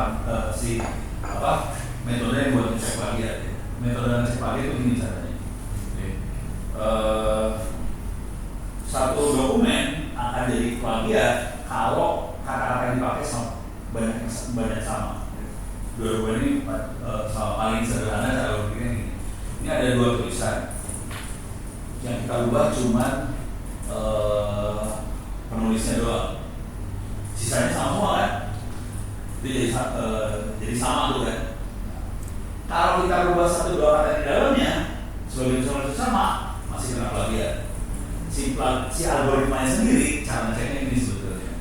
metode yang buat ngecek plagiat. Metode ngecek plagiat itu gini caranya. Satu dokumen akan jadi plagiat kalau kata-kata yang dipakai banyak sama. Dua dokumen ini paling sederhana cara berpikirnya ini. Ini ada 2 tulisan yang kita ubah cuman penulisnya doang, sisanya sama semua kan? Itu jadi sama tuh kan? Kalau kita ubah 1-2 kata di dalamnya sebagai tulisan sama, masih kena plagiat. Si algoritmanya sendiri cara ngeceknya ini sebetulnya.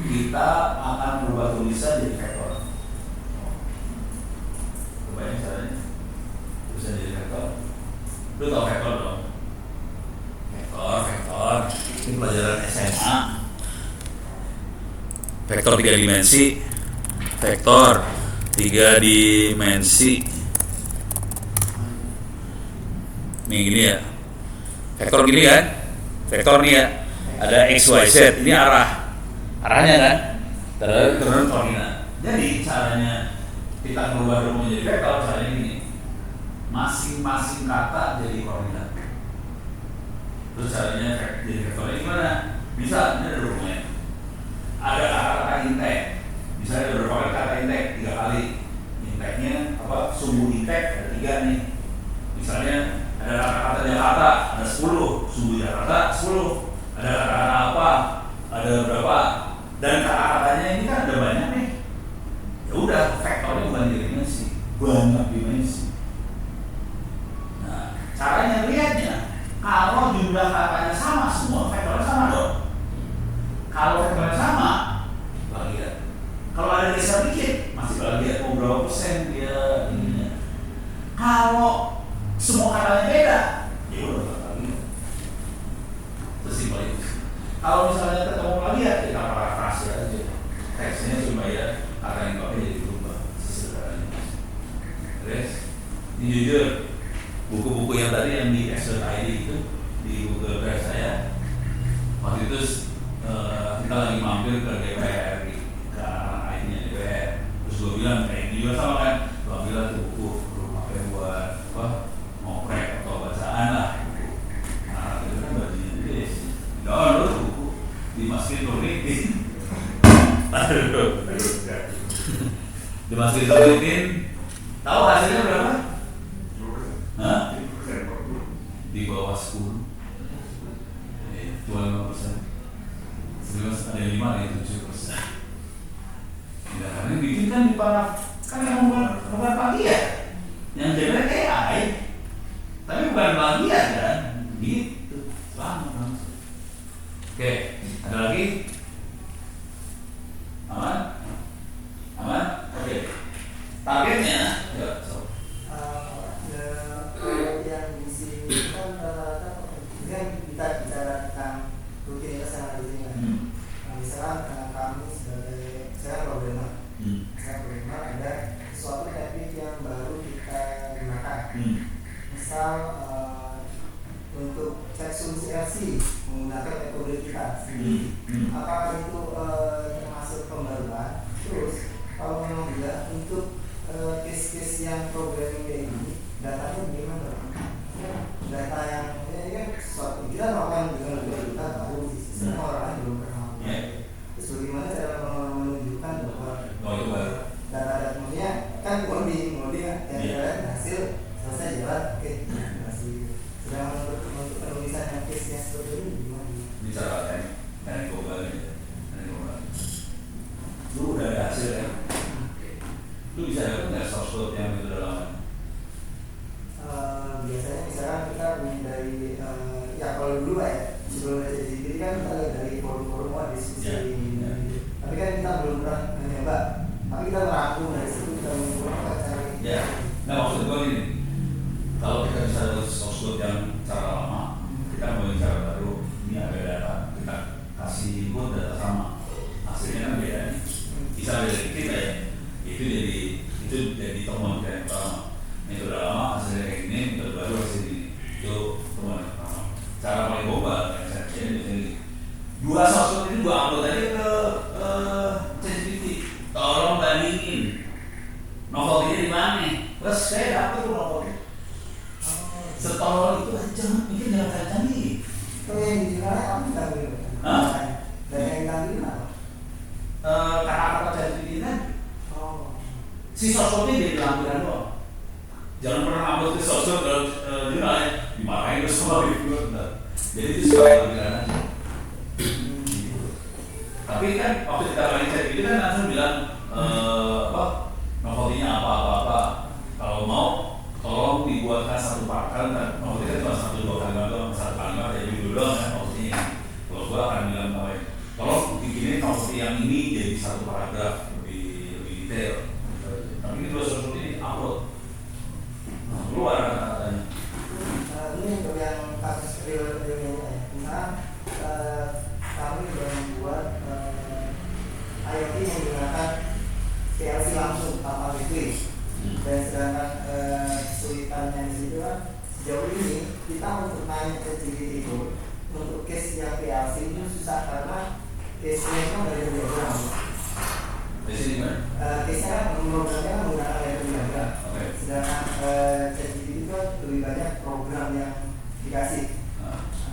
Kita akan merubah tulisan jadi vektor. Kebayang Lu tau vektor dong? Vektor. Ini pelajaran SMA. Vektor 3 dimensi. Vektor 3 dimensi. Nih gini ya. Vektor gini kan? Vektor nih ya. Ada X, Y, Z. Ini arahnya kan? Turun koordinat. Jadi caranya kita merubah rumus menjadi vektor caranya gini. Masing-masing kata jadi koordinat. Terus caranya jadi vektornya gimana? Bisa, ini ada rumusnya. Ada kata-kata intek. Misalnya ada berapa kali kata intek? 3 kali. Inteknya apa? Sumbu intek ada 3 nih. Misalnya ada kata-kata Jakarta ada 10, sumbu Jakarta 10. Ada kata-kata apa? Ada berapa? Dan kata-katanya ini kan ada banyak nih. Ya udah, vektornya banyak dimensi. Banyak dimensi. Nah, caranya lihatnya, kalau jumlah katanya sama semua, vektornya sama dong. Kalau vektornya sama, bagian. Kalau ada geser dikit, masih bagian. Oh, berapa persen dia ininya. Kalau semua katanya beda, ya udah bagian. Sesimpel itu. Kalau misalnya ketemu lagi ya kita parafrase aja. Teksnya supaya kata yang pakai jadi berubah sesederhananya. Terus, ini jujur. Buku-buku yang tadi yang di x.id itu di Google Drive saya waktu itu kita lagi mampir ke DPR ke arah IT-nya DPR terus gue bilang kayak ini juga sama kan gue bilang tuh buku perlu pakai buat apa ngoprek atau bacaan lah buku nah itu kan bajunya gede download buku dimasukin ke LinkedIn dimasukin ke LinkedIn tahu hasilnya berapa? Hah? Di bawah 10 cuma 5%. Serius ada 5 ada 7%. Tidak, karena bikin kan di para kan yang bukan pagi ya yang jelek kayak AI tapi bukan pagi ya kan gitu lama. Oke, ada lagi? Aman? Oke. Targetnya ya, yang di sini kan kita bicara tentang rutinitas yang ada di sini. Misalnya kami sebagai saya programmer ada sesuatu teknik yang baru kita gunakan. Misal untuk cek solusi RC menggunakan metode kita sendiri. Apakah itu termasuk pembaruan? Terus kalau memang tidak untuk case-case yang programming kayak gini datanya bagaimana? Data yang ini kan sesuatu kita melakukan dengan lebih kita baru semua orang lain belum pernah melakukan. Terus bagaimana cara menunjukkan bahwa data maksudnya kan coding dan hasil selesai jalan oke masih sedang untuk penulisan yang case yang seperti ini gimana? Bicara dari global lu udah ada hasil ya? Lu bisa dapat nggak source code yang itu dalam? Biasanya misalkan kita dari ya kalau dulu ya sebelum ada CCTV kan kita dari forum-forum diskusi tapi kan kita belum pernah mencoba tapi kita merangkum dari situ kita mencoba cari ya, nggak maksud gue gini kalau kita bisa dapat source code yang cara lama kita mau cara baru ini ada data kita kasih input data sama hasilnya kan beda nih bisa beda dikit ya itu jadi temuan kita yang pertama metode lama hasilnya kayak gini metode baru hasil ini itu temuan yang pertama cara paling global yang saya kerjain biasanya dua source code ini gua upload aja ke ChatGPT tolong bandingin novelnya di mana terus saya dapet tuh novelnya setolol itu aja mungkin jangan canggih itu yang dijualnya apa kita beli? Dan yang kita beli apa? Kata-kata ChatGPT kan si sosoknya jadi lampiran doang jangan pernah upload ke sosok jurnal ya dimarahin terus sama reviewer jadi itu sebagai lampiran aja tapi kan waktu kita main ChatGPT kan langsung bilang novelnya apa kalau mau tolong dibuatkan satu paragraf kan novelnya cuma 1-2 kalimat doang 1 kalimat ya judul doang kan novelnya kalau gua akan bilang tolong bikinin novel yang ini jadi 1 paragraf lebih detail tapi ini dua sosok ini upload keluar kata-katanya Dan sedangkan kesulitannya di situ kan sejauh ini kita untuk nanya ke ChatGPT itu untuk case yang PLC itu susah karena case-nya itu kan dari diagram. Di sini kan? Case-nya programnya menggunakan dari diagram. Oke. Sedangkan ChatGPT itu kan lebih banyak program yang dikasih.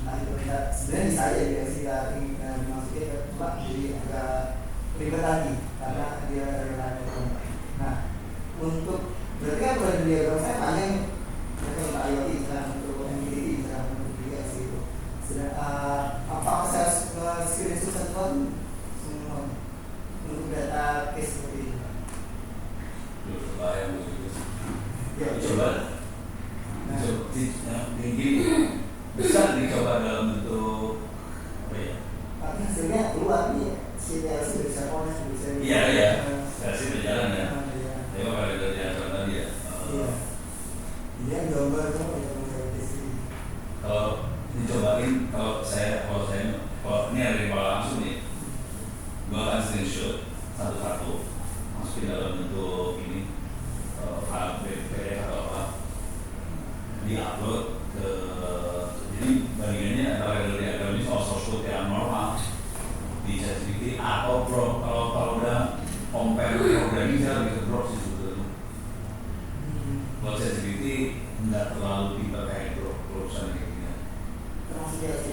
Entah itu kita sebenarnya bisa aja kita ingin dimasukin ke tempat jadi agak ribet lagi karena dia ada program. Nah, untuk berarti kan pada diagram saya panjang untuk IoT misalnya untuk MPD misalnya untuk BS itu. Apakah saya screenshot satu semua untuk data case seperti ini? Bayang begitu. Ya, Coba. Gini bisa dicoba dalam bentuk apa ya? tapi hasilnya keluar nih si PLC bisa connect bisa. Iya. Versi berjalan ya. Iya. Tengok kalau dari atas tadi ya. Iya. Dia gambar tuh yang case ini. Kalau dicobain, kalau ini ada di bawah langsung nih, gua akan screenshot satu-satu, masukin dalam bentuk ini, file PDF atau apa, di-upload ke, jadi bagiannya antara diagram ini soal source code yang normal di ChatGPT atau kalau udah compare programming saya lebih ke drop sih sebetulnya. Kalau ChatGPT nggak terlalu pintar kayak urusan kayak gini. Termasuk PLC.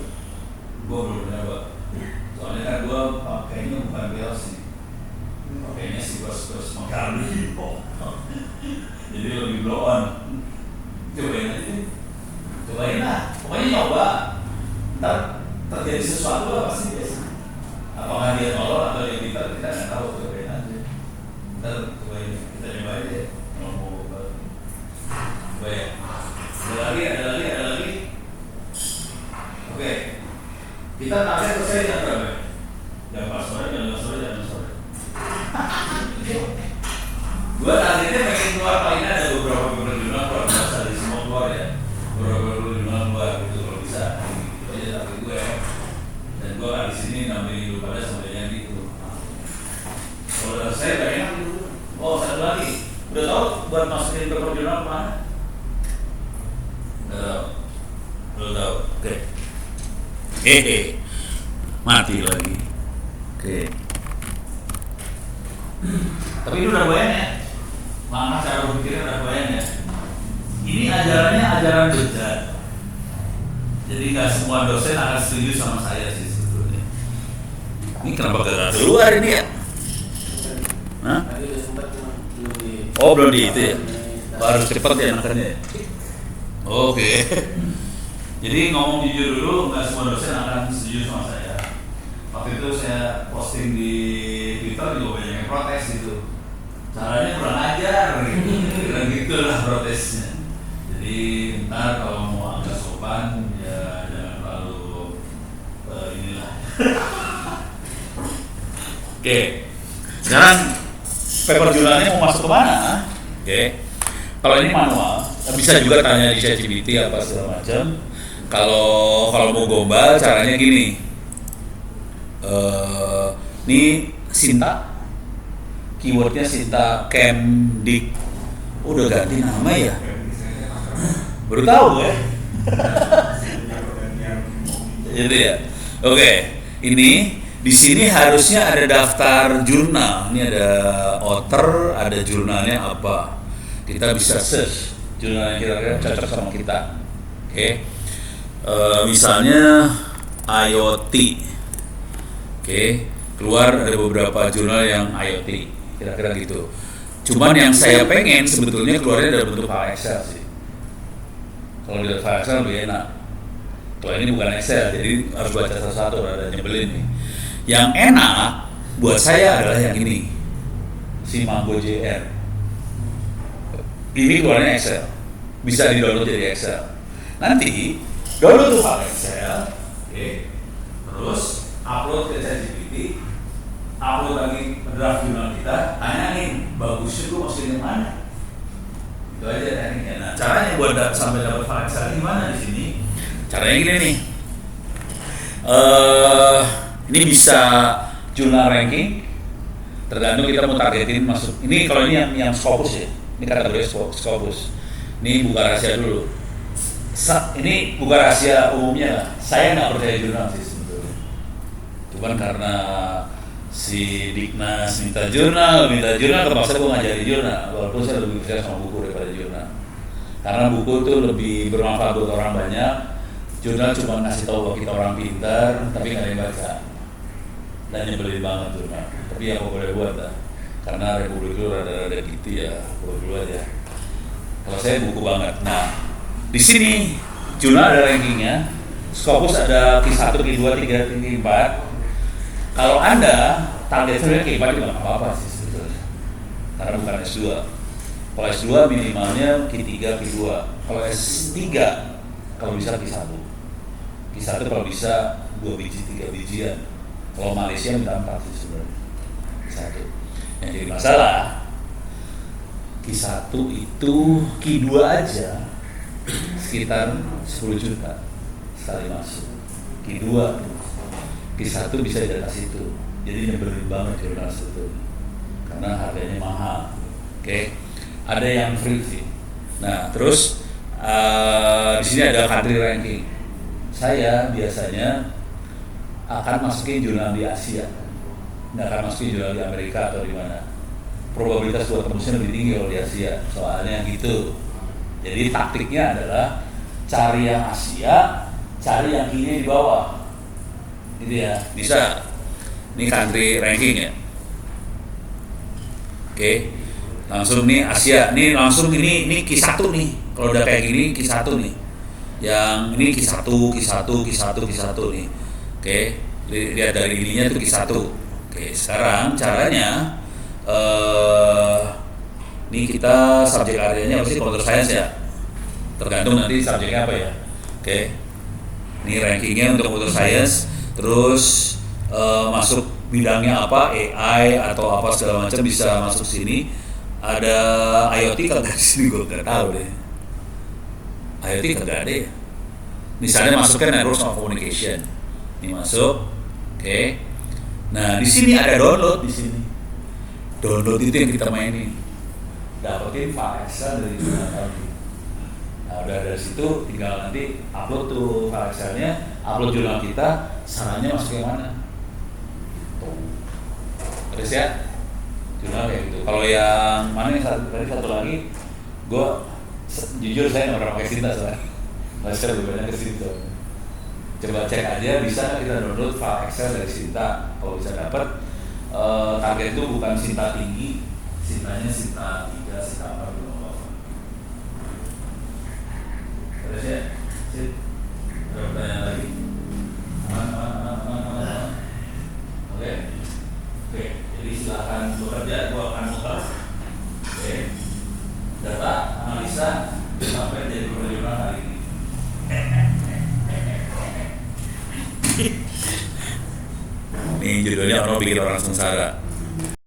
Gue belum nyoba. Soalnya kan gue pakainya bukan PLC, pakainya C++ makanya jadi lebih blow on. Cobain aja. Cobain lah. Pokoknya nyoba. Ntar terjadi sesuatu lah pasti biasa. Apakah dia tolol atau dia pintar kita nggak tahu. Cobain aja. Ntar cobain, kita coba aja. Mau coba ya. Ada lagi. Oke. Kita target selesai jam berapa? Jam 4 sore, jam 5 sore, jam 6 sore. Gua targetnya pengen keluar paling ada beberapa jurnal keluar, nggak usah dari semua keluar ya. Beberapa jurnal keluar gitu kalau bisa. Itu aja target gue ya. Dan gua kan di sini nambahin dulu pada sampai yang gitu. Kalau udah selesai banyak dulu. Oh, satu lagi. Udah tahu buat masukin ke jurnal mana? Udah tahu. Oke. Mati lagi. Oke. Tapi ini udah bayang ya. Langkah cara berpikirnya udah bayang ya. Ini ajarannya ajaran bejat. Jadi nggak semua dosen akan setuju sama saya sih sebetulnya. Ini kenapa gak keluar ini ya? Hah? Tadi udah sempat cuma belum di. Oh belum di itu ya. Baru cepat ya makanya. Oke. Jadi ngomong jujur dulu, nggak semua dosen akan setuju sama saya. Waktu itu saya posting di Twitter juga banyak yang protes gitu. Caranya kurang ajar, gitu lah protesnya. Jadi ntar kalau mau agak sopan ya jangan terlalu inilah. Oke. Sekarang paper jurnalnya mau masuk ke mana? Oke. Kalau ini manual, bisa juga tanya di ChatGPT apa segala macam. Kalau mau gombal caranya gini. Ini Sinta, keywordnya Sinta Kemdik. Udah ganti nama ya? Baru tahu ya? Jadi ya. Oke, ini di sini harusnya ada daftar jurnal. Ini ada author, ada jurnalnya apa. Kita bisa search jurnal yang kira-kira cocok sama kita. Oke. Misalnya IoT. Oke, keluar ada beberapa jurnal yang IoT, kira-kira gitu. Cuman yang saya pengen sebetulnya keluarnya dalam bentuk file Excel sih. Kalau di file Excel lebih enak. Kalau ini bukan Excel, jadi harus baca satu-satu, ada nyebelin nih. Yang enak buat saya adalah yang ini, si Mambo JR. Ini keluarnya Excel, bisa di-download jadi Excel. Nanti download tuh file Excel, oke. Terus upload ke ChatGPT, upload lagi draft jurnal kita, tanyain bagusnya gue masukin yang mana. Itu aja tekniknya. Nah, caranya buat sampai dapat file Excel gimana di sini? Caranya gini nih. Ini bisa jurnal ranking, tergantung kita mau targetin masuk. Ini kalau ini yang fokus ya. Ini kategori Scopus. Ini buka rahasia dulu. Ini buka rahasia umumnya lah. Saya nggak percaya jurnal sih sebetulnya. Cuman karena si Dignas minta jurnal terpaksa gue ngajari jurnal. Walaupun saya lebih percaya sama buku daripada jurnal. Karena buku itu lebih bermanfaat buat orang banyak. Jurnal cuma ngasih tahu bahwa kita orang pintar, tapi nggak ada yang baca. Dan nyebelin banget jurnal. Tapi ya apa boleh buat lah. Karena Republik itu rada-rada gitu ya, buat dulu aja. Kalau saya buku banget. Nah, di sini jurnal ada rankingnya. Scopus ada Q1, Q2, Q3, Q4. Kalau Anda target sebenarnya Q4 juga nggak apa-apa sih sebetulnya. Karena bukan S2. Kalau S2 minimalnya Q3, Q2. Kalau S3 kalau bisa Q1. Q1 kalau bisa 2 biji, 3 bijian. Kalau Malaysia minta 4 sih sebenarnya. Q1. Yang jadi masalah Q1 itu Q2 aja sekitar 10 juta sekali masuk. Q2 Q1 bisa di atas itu. Jadi nyebelin banget jurnal sebetulnya karena harganya mahal. Oke. Ada yang free sih. Nah, terus di sini ada country ranking. Saya biasanya akan masukin jurnal di Asia. Nggak akan masukin jurnal di Amerika atau di mana. Probabilitas buat tembusnya lebih tinggi kalau di Asia. Soalnya gitu. Jadi taktiknya adalah cari yang Asia, cari yang kini di bawah. Gitu ya. Bisa. Ini country ranking ya. Oke. Langsung nih Asia. Nih langsung ini Q1 nih. Kalau udah kayak gini Q1 nih. Yang ini Q1 nih. Oke. Lihat dari ininya tuh Q1. Oke, sekarang caranya ini kita subjek areanya apa sih? Computer Science ya. Tergantung nanti subjeknya apa ya. Oke. Ini rankingnya untuk Computer Science. Terus masuk bidangnya apa? AI atau apa segala macam bisa masuk sini. Ada IoT kagak di sini gue nggak tahu deh. IoT kagak ada ya. Misalnya masukkan Networks of Communication. Ini masuk. Oke. Nah, di sini ada download di sini. Download itu yang kita mainin. Dapetin file Excel dari jurnal tadi. Nah, udah dari situ tinggal nanti upload tuh file Excelnya, upload jurnal kita, sarannya masuk yang mana? Tuh. Terus ya, jurnal kayak gitu. Kalau yang mana yang satu lagi, gue jujur saya nggak pernah pakai Sinta soalnya. Saya lebih banyak ke situ. Coba cek aja bisa kita download file Excel dari Sinta. Kalau bisa dapat target itu bukan Sinta tinggi, Sintanya Sinta 3, Sinta 4 belum apa-apa. Terus ya, sip. Ada pertanyaan lagi? Oke. Jadi silakan bekerja, gua akan muter. Oke. Data, analisa sampai jadi profesional hari ini. Ini judulnya Ono Bikin Orang Sengsara.